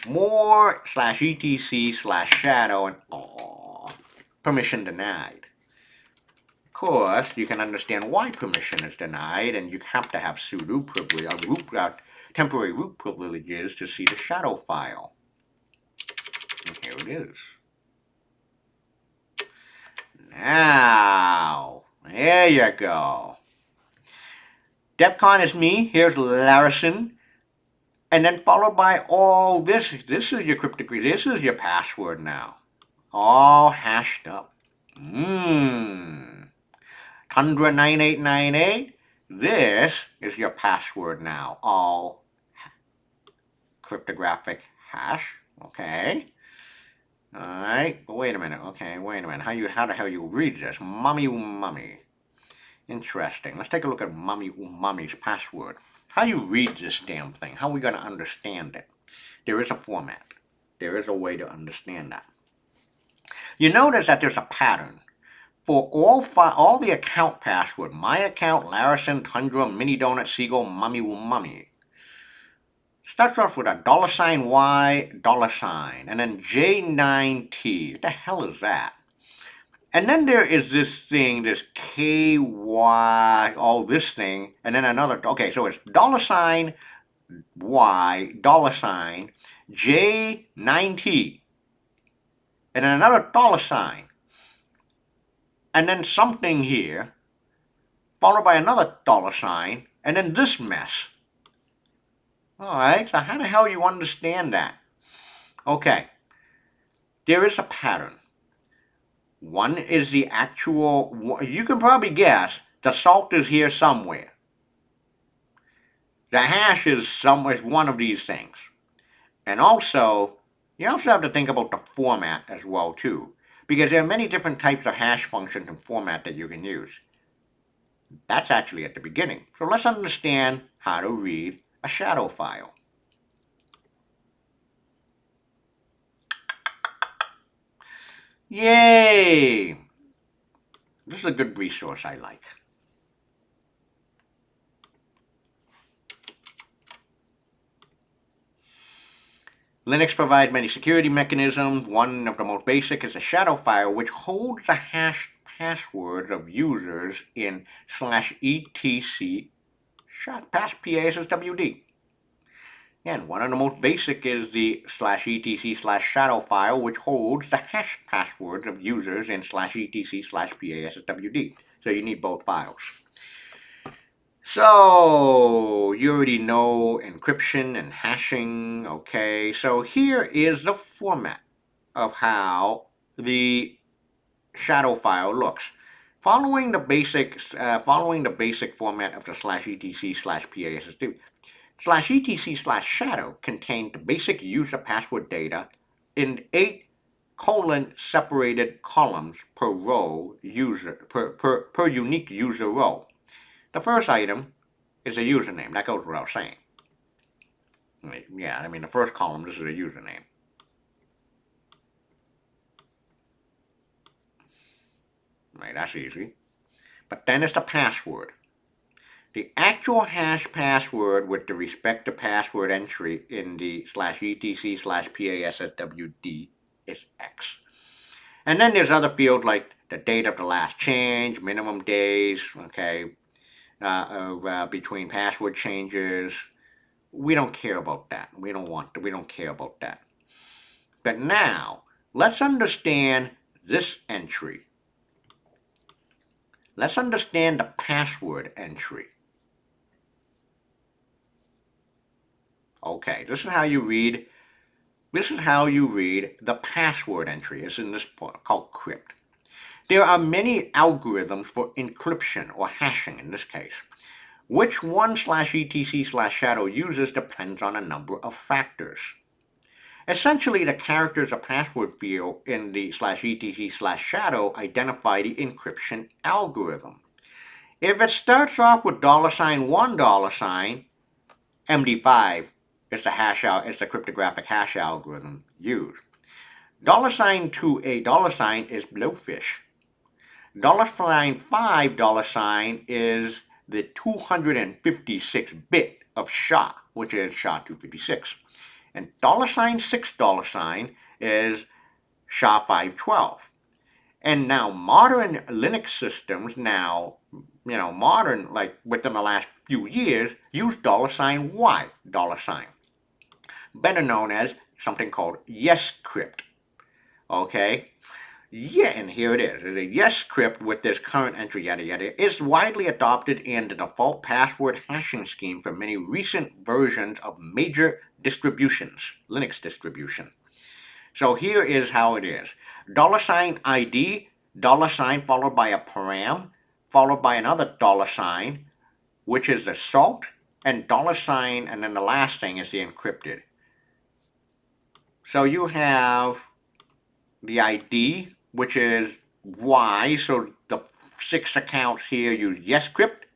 More /etc/shadow and permission denied. Of course, you can understand why permission is denied, and you have to have sudo privilege, temporary root privileges to see the shadow file. And here it is. Now, there you go. Defcon is me. Here's Larison. And then followed by all this. This is your cryptography. This is your password now. All hashed up. Tundra9898. This is your password now. All cryptographic hash. Okay. Alright. But wait a minute. Okay, wait a minute. How the hell you read this? Mami Umami. Interesting. Let's take a look at Mami Umami's password. How you read this damn thing? How are we going to understand it? There is a format. There is a way to understand that. You notice that there's a pattern for all the account password. My account, Larison, Tundra, Mini Donut, Seagull, Mami Umami. Starts off with a $Y, $, and then J9T. What the hell is that? And then there is this thing, this KY, this thing, and then another, okay, so it's $Y, J9T, and then another $, and then something here, followed by another $, and then this mess. Alright, so how the hell you understand that? Okay, there is a pattern. One is the actual, you can probably guess, the salt is here somewhere. The hash is one of these things. And also, you also have to think about the format as well too, because there are many different types of hash functions and format that you can use. That's actually at the beginning. So let's understand how to read a shadow file. Yay! This is a good resource I like. Linux provides many security mechanisms. One of the most basic is a shadow file, which holds the hashed passwords of users in /etc passwd. And one of the most basic is the /etc/shadow file, which holds the hash passwords of users in /etc/passwd. So you need both files. So you already know encryption and hashing, okay? So here is the format of how the shadow file looks. Following the basic format of the /etc/passwd, /etc/shadow contains the basic user password data in 8 separated columns per row per unique user row. The first item is a username. That goes without saying. Yeah, I mean the first column, this is a username. Right, that's easy. But then it's the password. The actual hash password with the respective password entry in the /etc/passwd is X. And then there's other fields like the date of the last change, minimum days, okay, between password changes. We don't care about that. We don't care about that. But now, let's understand this entry. Let's understand the password entry. Okay, this is how you read the password entry. It's in this part called crypt. There are many algorithms for encryption or hashing in this case. Which one /etc/shadow uses depends on a number of factors. Essentially, the characters of password field in the /etc/shadow identify the encryption algorithm. If it starts off with $1, MD5 is the cryptographic hash algorithm used. $2 is blowfish. $5 is the 256 bit of SHA, which is SHA-256. And $6 is SHA-512. And now modern Linux systems modern, like within the last few years, use $Y, better known as something called YesCrypt. Okay? Yeah, and here it is. The YesCrypt with this current entry, yada yada, is widely adopted in the default password hashing scheme for many recent versions of major distributions, Linux distribution. So here is how it is. $ID, $ followed by a param, followed by another $, which is the salt, and $, and then the last thing is the encrypted. So you have the ID, which is Y, so the 6 accounts here use YesCrypt.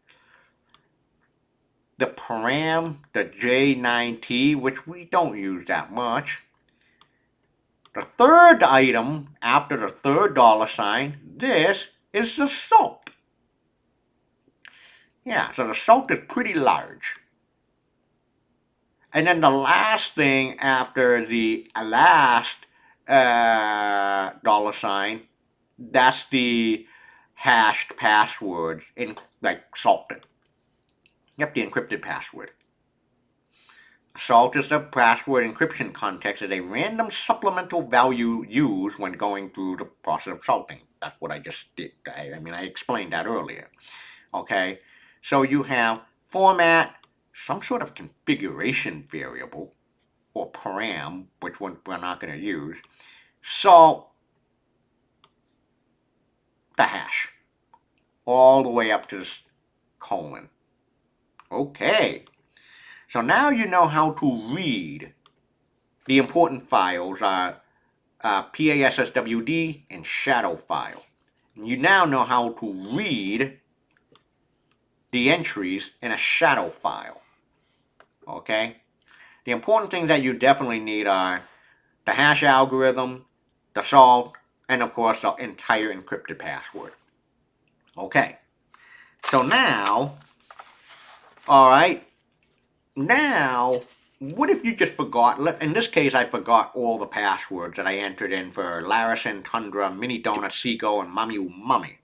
The param, the J9T, which we don't use that much. The third item after the third $, this is the salt. Yeah, so the salt is pretty large. And then the last thing after the last $, that's the hashed password in like salted. Yep, the encrypted password. Salt is the password encryption context as a random supplemental value used when going through the process of salting. That's what I just did. I explained that earlier. Okay, so you have format, some sort of configuration variable, or param, which one we're not going to use, salt, the hash all the way up to this colon. Okay, so now you know how to read the important files, PASSWD and shadow file. You now know how to read the entries in a shadow file. Okay? The important things that you definitely need are the hash algorithm, the salt, and of course the entire encrypted password. Okay. So now, alright, now, what if you just forgot, in this case I forgot all the passwords that I entered in for Larison, Tundra, Mini Donut, Seagull, and Mummy Mummy.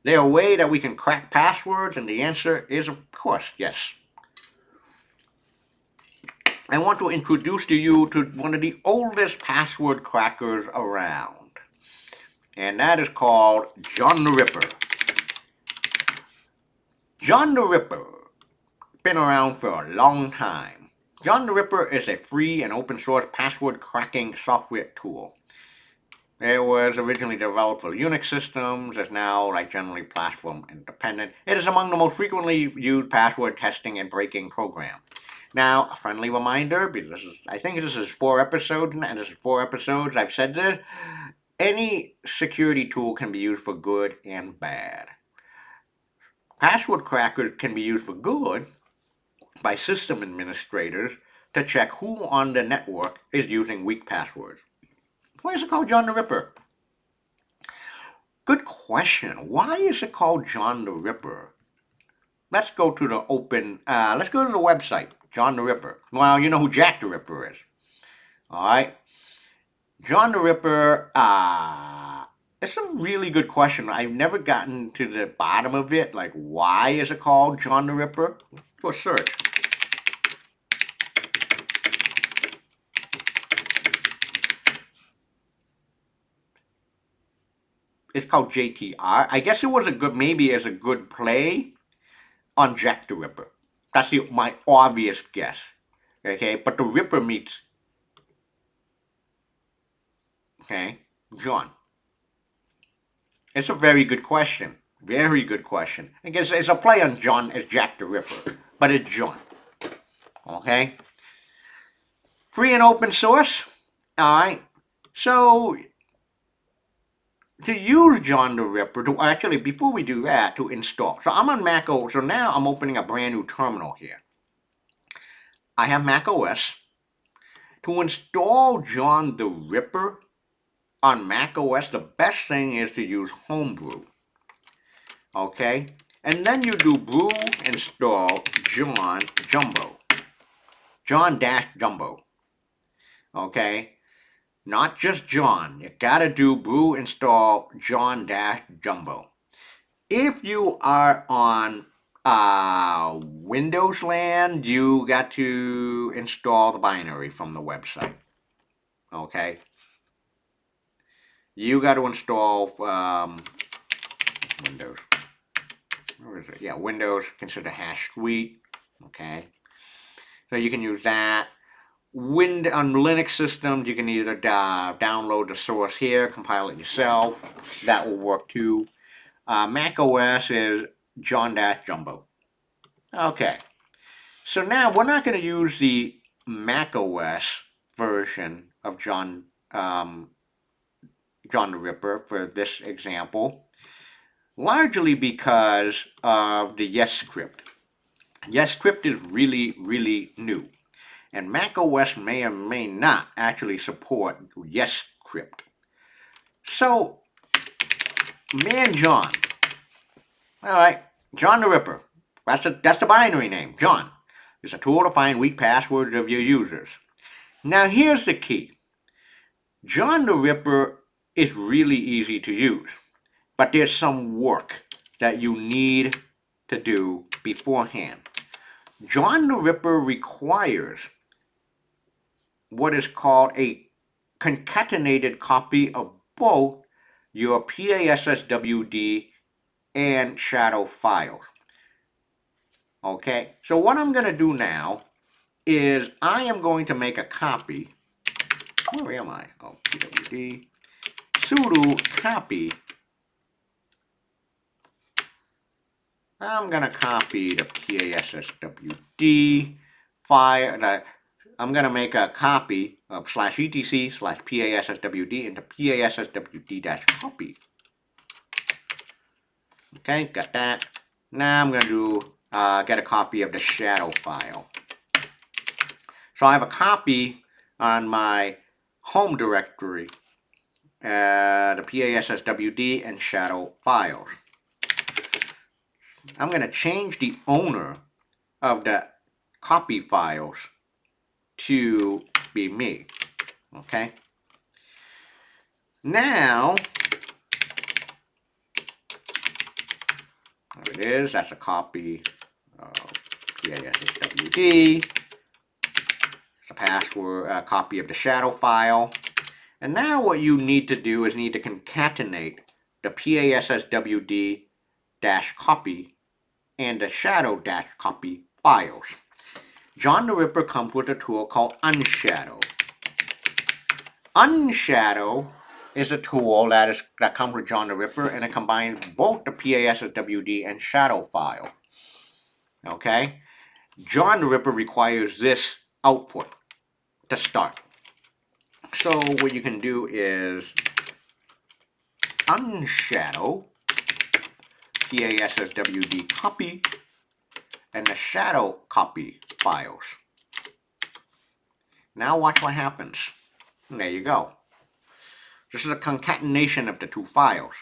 There a way that we can crack passwords? And the answer is, of course, yes. I want to introduce to you to one of the oldest password crackers around. And that is called John the Ripper. John the Ripper, been around for a long time. John the Ripper is a free and open source password cracking software tool. It was originally developed for Unix systems, is now generally platform independent. It is among the most frequently used password testing and breaking programs. Now, a friendly reminder, because I think this is 4 episodes, and this is 4 episodes I've said this, any security tool can be used for good and bad. Password crackers can be used for good by system administrators to check who on the network is using weak passwords. Why is it called John the Ripper? Good question. Why is it called John the Ripper? Let's go to the website, John the Ripper. Well, you know who Jack the Ripper is. Alright. John the Ripper, it's a really good question. I've never gotten to the bottom of it. Like, why is it called John the Ripper? Go search. It's called JTR. I guess it was maybe as a good play on Jack the Ripper. That's my obvious guess. Okay, but the Ripper meets, okay, John. It's a very good question. Very good question. I guess it's a play on John as Jack the Ripper, but it's John. Okay? Free and open source. Alright. So, to use John the Ripper, before we do that, to install. So I'm on Mac OS. So now I'm opening a brand new terminal here. I have Mac OS. To install John the Ripper on Mac OS, the best thing is to use Homebrew. Okay? And then you do brew install John Jumbo. John-Jumbo. Okay? Not just John. You gotta do brew install John-Jumbo. If you are on Windows land, you got to install the binary from the website. Okay? You got to install Windows. Where is it? Yeah, Windows, consider hash suite. Okay? So you can use that. On Linux systems, you can either download the source here, compile it yourself. That will work too. Mac OS is John-Jumbo. Okay. So now we're not going to use the Mac OS version of John the Ripper for this example, largely because of the Yes script. Yes script is really, really new. And Mac OS may or may not actually support Yes script. So, man John. Alright, John the Ripper. That's the binary name, John. It's a tool to find weak passwords of your users. Now here's the key. John the Ripper is really easy to use. But there's some work that you need to do beforehand. John the Ripper requires what is called a concatenated copy of both your PASSWD and shadow files. Okay, so what I'm going to do now is I am going to make a copy. Where am I? Oh, pwd sudo copy I'm going to copy the PASSWD file. I'm going to make a copy of /etc/PASSWD into PASSWD-copy. Okay, got that. Now I'm going to do get a copy of the shadow file. So I have a copy on my home directory, the PASSWD and shadow files. I'm going to change the owner of the copy files to be me. Okay. Now, there it is. That's a copy of PASSWD. It's a password, copy of the shadow file. And now what you need to do is need to concatenate the PASSWD-copy and the shadow-copy files. John the Ripper comes with a tool called Unshadow. Unshadow is a tool that comes with John the Ripper, and it combines both the PASSWD and shadow file. Okay? John the Ripper requires this output to start. So what you can do is unshadow PASSWD copy and the shadow copy files. Now watch what happens. And there you go. This is a concatenation of the two files.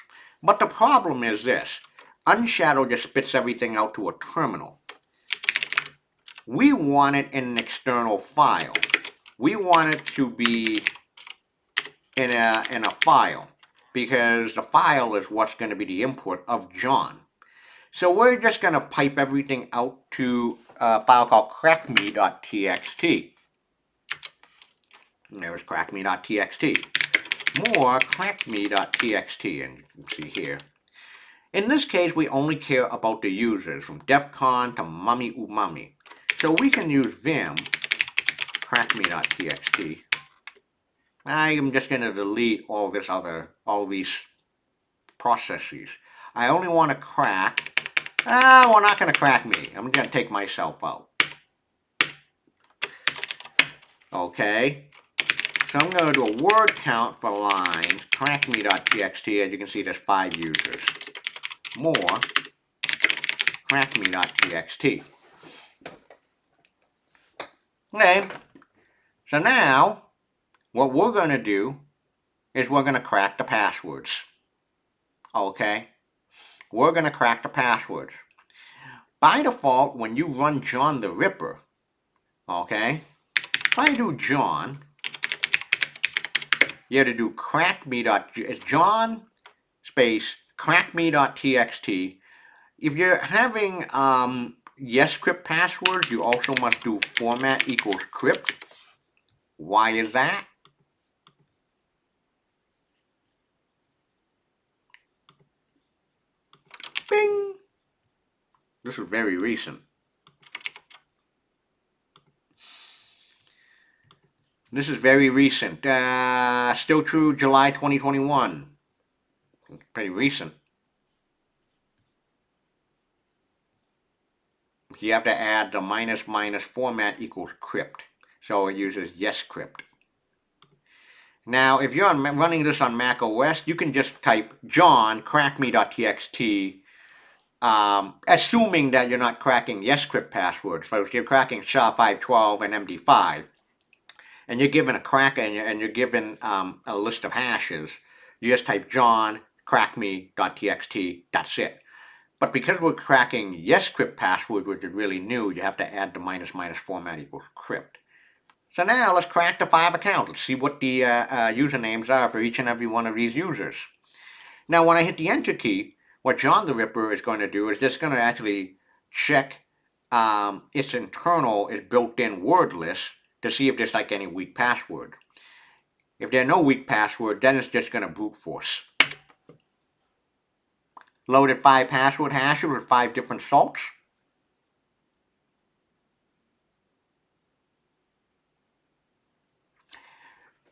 But the problem is this. Unshadow just spits everything out to a terminal. We want it in an external file. We want it to be in a file, because the file is what's going to be the input of John. So we're just going to pipe everything out to a file called crackme.txt. And there's crackme.txt. More crackme.txt, and you can see here. In this case, we only care about the users, from DEFCON to Mummy Umami. So we can use vim crackme.txt. I am just going to delete all these processes. I only want to crack. We're not going to crack me. I'm going to take myself out. Okay. So I'm going to do a word count for lines. Crackme.txt. As you can see, there's 5 users. More crackme.txt. Okay. So now, what we're going to do is we're going to crack the passwords. Okay? We're going to crack the passwords. By default, when you run John the Ripper, okay, if I do John, you have to do crackme. John space crackme.txt. If you're having YesCrypt passwords, you also must do format equals crypt. Why is that? Bing! This is very recent. This is very recent. Still true, July 2021. Pretty recent. You have to add the minus format equals crypt. So it uses YesCrypt. Now, if you're running this on Mac OS, you can just type John crackme.txt, assuming that you're not cracking YesCrypt passwords. So if you're cracking SHA-512 and MD5, and you're given a crack and you're given a list of hashes, you just type John crackme.txt. That's it. But because we're cracking YesCrypt password, which is really new, you have to add the minus format equals crypt. So now let's crack the 5 accounts. Let's see what the usernames are for each and every one of these users. Now when I hit the enter key, what John the Ripper is going to do is just going to actually check its internal, its built-in word list to see if there's like any weak password. If there's no weak password, then it's just going to brute force. Loaded 5 password hashes with 5 different salts.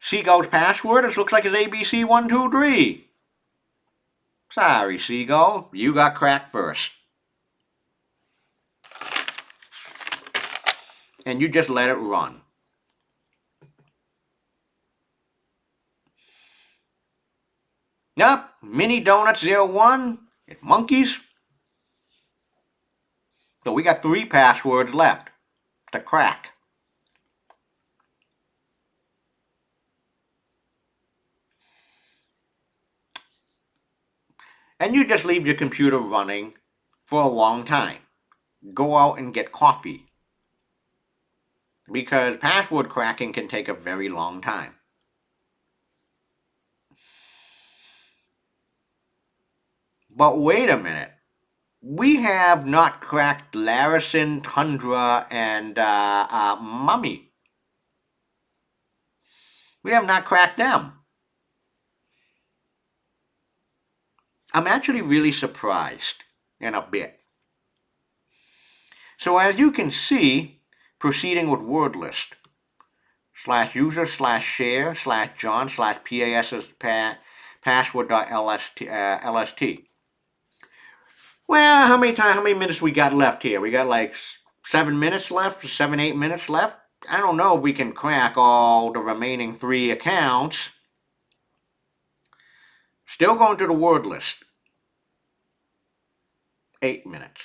Seagull's password, it looks like it's ABC123. Sorry, Seagull, you got cracked first. and you just let it run. Yep, Mini Donuts 01, it monkeys. So we got 3 passwords left to crack. And you just leave your computer running for a long time. Go out and get coffee. Because password cracking can take a very long time. But wait a minute. We have not cracked Larison, Tundra, and Mummy. We have not cracked them. I'm actually really surprised in a bit. So as you can see, proceeding with word list, /user /share /john /pas password.lst. Well, how many minutes we got left here? We got like 7 minutes left, 8 minutes left. I don't know if we can crack all the remaining 3 accounts. Still going to the word list. 8 minutes.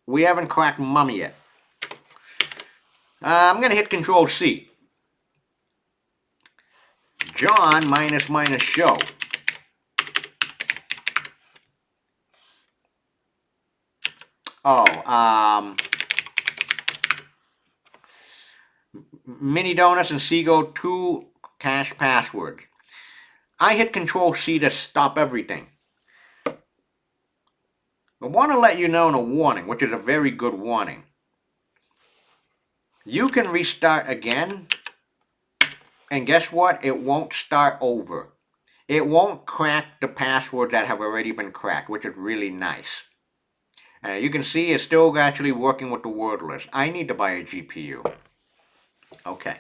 We haven't cracked Mummy yet. I'm going to hit Control C. John -- show. Oh, Mini Donuts and Seago 2 cache passwords. I hit Control C to stop everything. I want to let you know in a warning, which is a very good warning. You can restart again, and guess what? It won't start over. It won't crack the passwords that have already been cracked, which is really nice. You can see it's still actually working with the word list. I need to buy a GPU. Okay.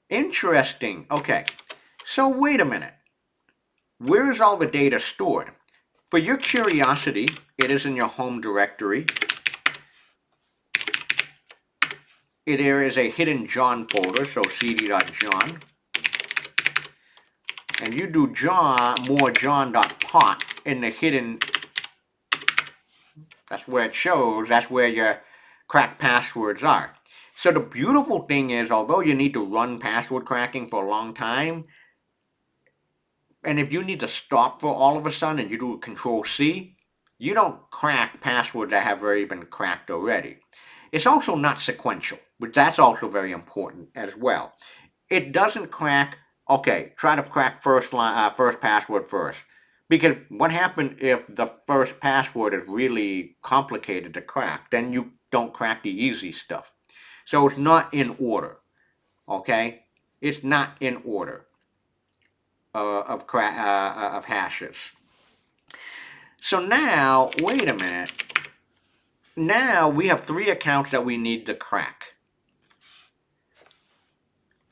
Interesting. Okay. So wait a minute. Where is all the data stored? For your curiosity, it is in your home directory. There is a hidden John folder, so cd.john. And you do more john.pot in the hidden, that's where it shows, that's where your cracked passwords are. So the beautiful thing is, although you need to run password cracking for a long time, and if you need to stop for all of a sudden and you do Control C, you don't crack passwords that have already been cracked already. It's also not sequential, but that's also very important as well. It doesn't crack. Okay, try to crack first password first. Because what happens if the first password is really complicated to crack? Then you don't crack the easy stuff. So it's not in order. Okay, it's not in order of hashes. So now, wait a minute. Now we have 3 accounts that we need to crack.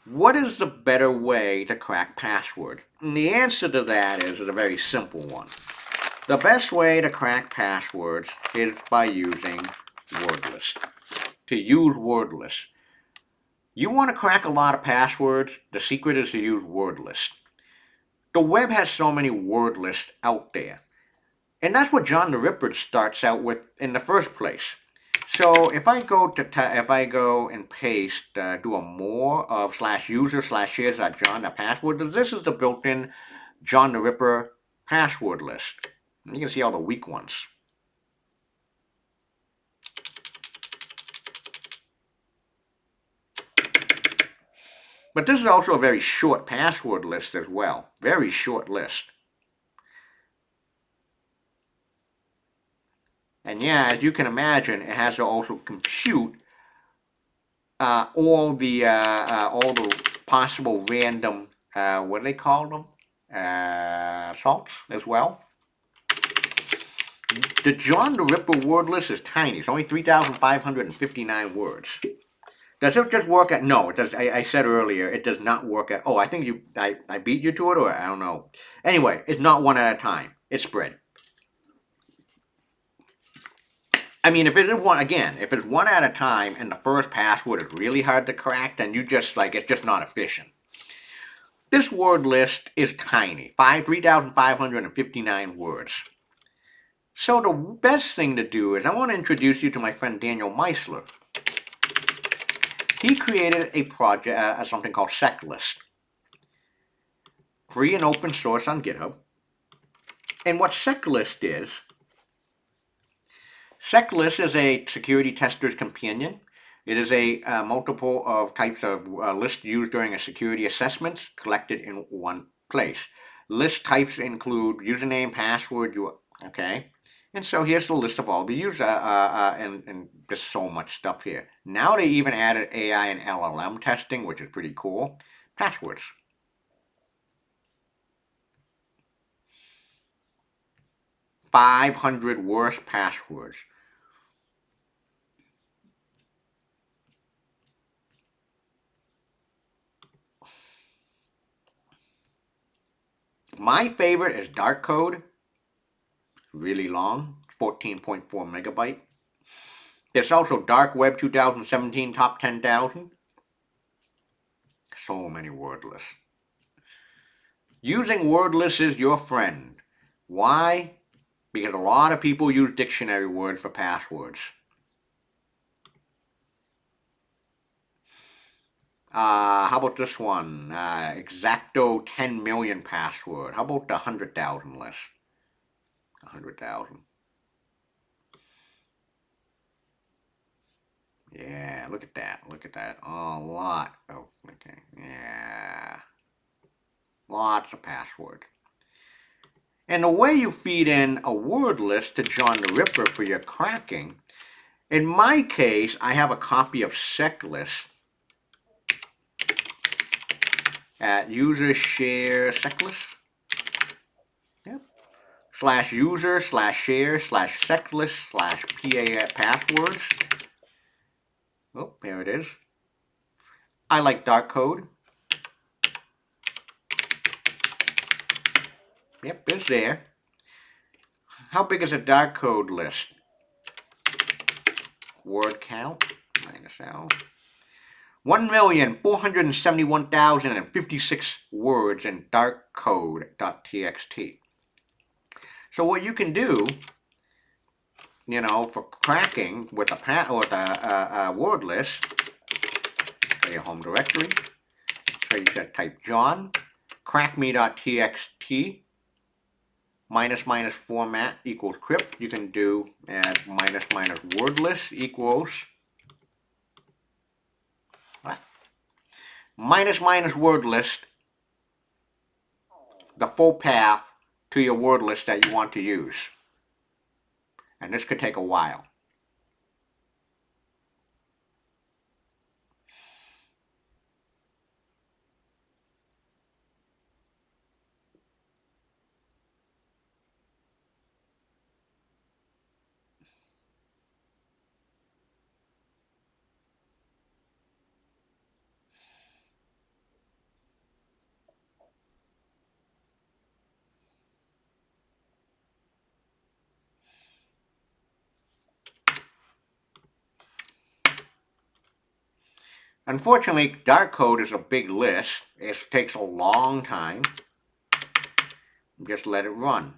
What is the better way to crack password? And the answer to that is a very simple one. The best way to crack passwords is by using wordless. To use wordless. You want to crack a lot of passwords, the secret is to use wordless. The web has so many word lists out there. And that's what John the Ripper starts out with in the first place. So if I go and paste, do a more of /user /shares.john, the password, this is the built-in John the Ripper password list. You can see all the weak ones. But this is also a very short password list as well. Very short list. And yeah, as you can imagine, it has to also compute all the possible random, what do they call them? Salts as well. The John the Ripper word list is tiny. It's only 3,559 words. Does it just work at? No, it does. I said earlier it does not work at. Oh, I think I beat you to it, or I don't know. Anyway, it's not one at a time. It's spread. I mean, if it is one again, if it's one at a time and the first password is really hard to crack, then you just like it's just not efficient. This word list is tiny, 3,559 words. So the best thing to do is I want to introduce you to my friend Daniel Meisler. He created a project, something called SecList, free and open source on GitHub. And what SecList is a security tester's companion. It is a multiple of types of lists used during a security assessments collected in one place. List types include username, password, okay? And so here's the list of all the users, and there's so much stuff here. Now they even added AI and LLM testing, which is pretty cool. Passwords. $500 worst passwords. My favorite is dark code. Really long, 14.4 megabyte. There's also Dark Web 2017 Top 10,000. So many word lists. Using word lists is your friend. Why? Because a lot of people use dictionary words for passwords. How about this one? Exacto 10 million password. How about the 100,000 list? 100,000. Yeah, look at that. Look at that. Oh, a lot. Oh, okay. Yeah. Lots of passwords. And the way you feed in a word list to John the Ripper for your cracking, in my case, I have a copy of SecList at user share SecList. Yep. /user/share/SecList/PA passwords. Oh, there it is. I like dark code. Yep, it's there. How big is a dark code list? Word count minus L. 1,471,056 words in darkcode.txt. So what you can do, for cracking with a word list, go to your home directory. So you should type John, crackme.txt, minus format equals crypt. You can do minus word list equals minus word list, the full path to your word list that you want to use. And this could take a while. Unfortunately, dark code is a big list. It takes a long time. Just let it run.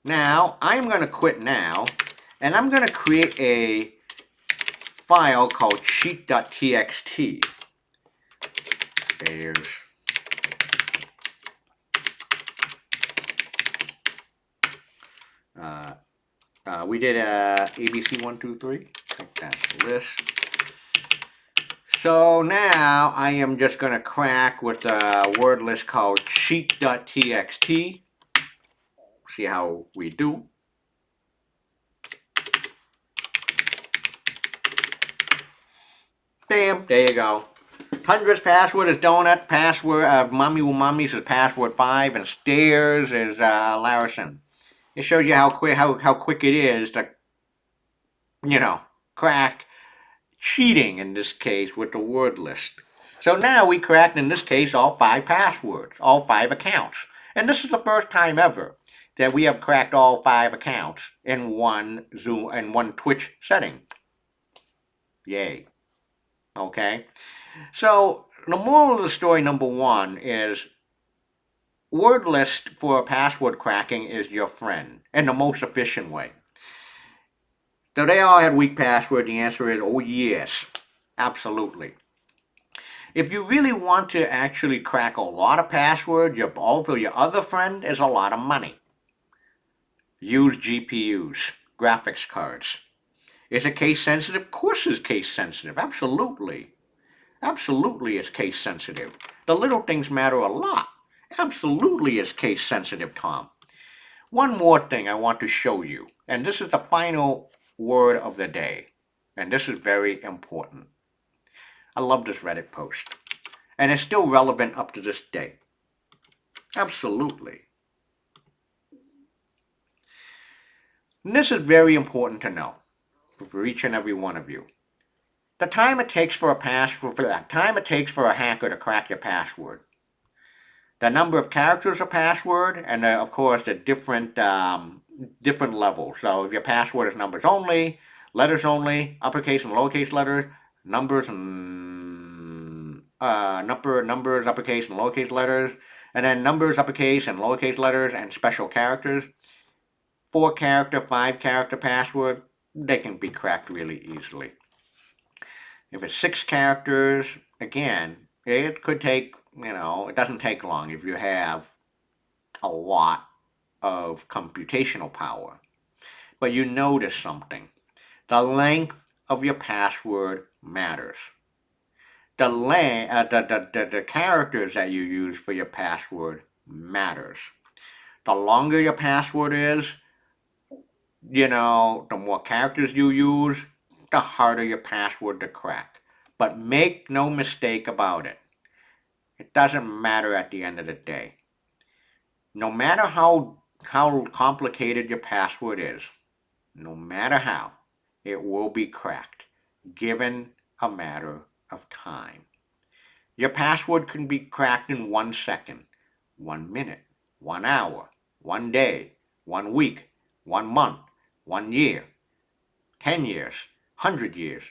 Now, I'm going to quit now, and I'm going to create a file called cheat.txt. There's we did ABC123. That's the list. So now I am just going to crack with a word list called cheat.txt. See how we do. Bam, there you go. Tundra's password is donut. Password, Mommy Umami's is password 5, and stairs is Larison. It shows you how quick it is to, crack cheating in this case with the word list. So now we cracked in this case all 5 passwords, all 5 accounts. And this is the first time ever. that we have cracked all 5 accounts in one Zoom and one Twitch setting. Yay. Okay? So, the moral of the story number 1 is word list for password cracking is your friend and the most efficient way. So they all had weak password. The answer is, oh yes, absolutely. If you really want to actually crack a lot of passwords, although your other friend is a lot of money. Use GPUs, graphics cards. Is it case sensitive? Of course it's case sensitive. Absolutely. Absolutely it's case sensitive. The little things matter a lot. Absolutely it's case sensitive, Tom. One more thing I want to show you, and this is the final word of the day, and this is very important. I love this Reddit post, and it's still relevant up to this day. Absolutely. And this is very important to know for each and every one of you. The time it takes for a hacker to crack your password. The number of characters of password, and of course the different levels. So if your password is numbers only, letters only, uppercase and lowercase letters, numbers and numbers, uppercase and lowercase letters, and then numbers, uppercase and lowercase letters, and special characters. 4-character, 5-character password, they can be cracked really easily. If it's 6 characters, again, it could take, it doesn't take long if you have a lot of computational power. But you notice something. The length of your password matters. The characters that you use for your password matters. The longer your password is, the more characters you use, the harder your password to crack. But make no mistake about it. It doesn't matter at the end of the day. No matter how complicated your password is, no matter how, it will be cracked, given a matter of time. Your password can be cracked in 1 second, 1 minute, 1 hour, 1 day, 1 week, 1 month, 1 year, 10 years, 100 years,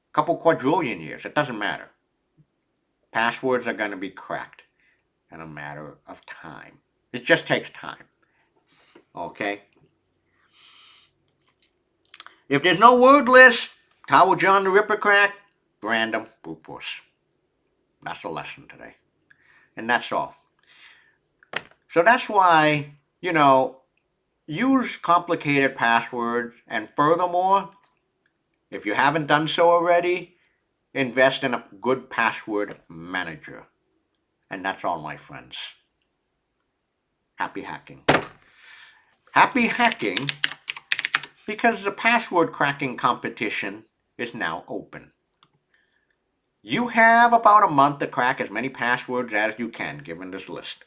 a couple quadrillion years. It doesn't matter. Passwords are going to be cracked in a matter of time. It just takes time. Okay? If there's no word list, how will John the Ripper crack? Random brute force. That's the lesson today. And that's all. So that's why, use complicated passwords. And furthermore, if you haven't done so already, invest in a good password manager. And that's all, my friends. Happy hacking. Happy hacking because the password cracking competition is now open. You have about a month to crack as many passwords as you can, given this list.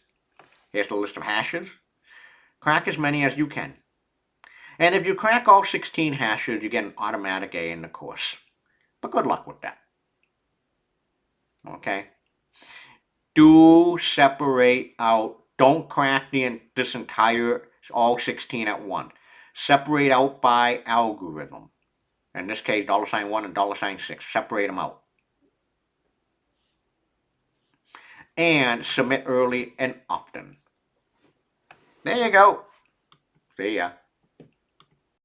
Here's the list of hashes. Crack as many as you can. And if you crack all 16 hashes, you get an automatic A in the course. But good luck with that. Okay? Do separate out. Don't crack this entire, all 16 at once. Separate out by algorithm. In this case, $1 and $6. Separate them out. And submit early and often. There you go. See ya.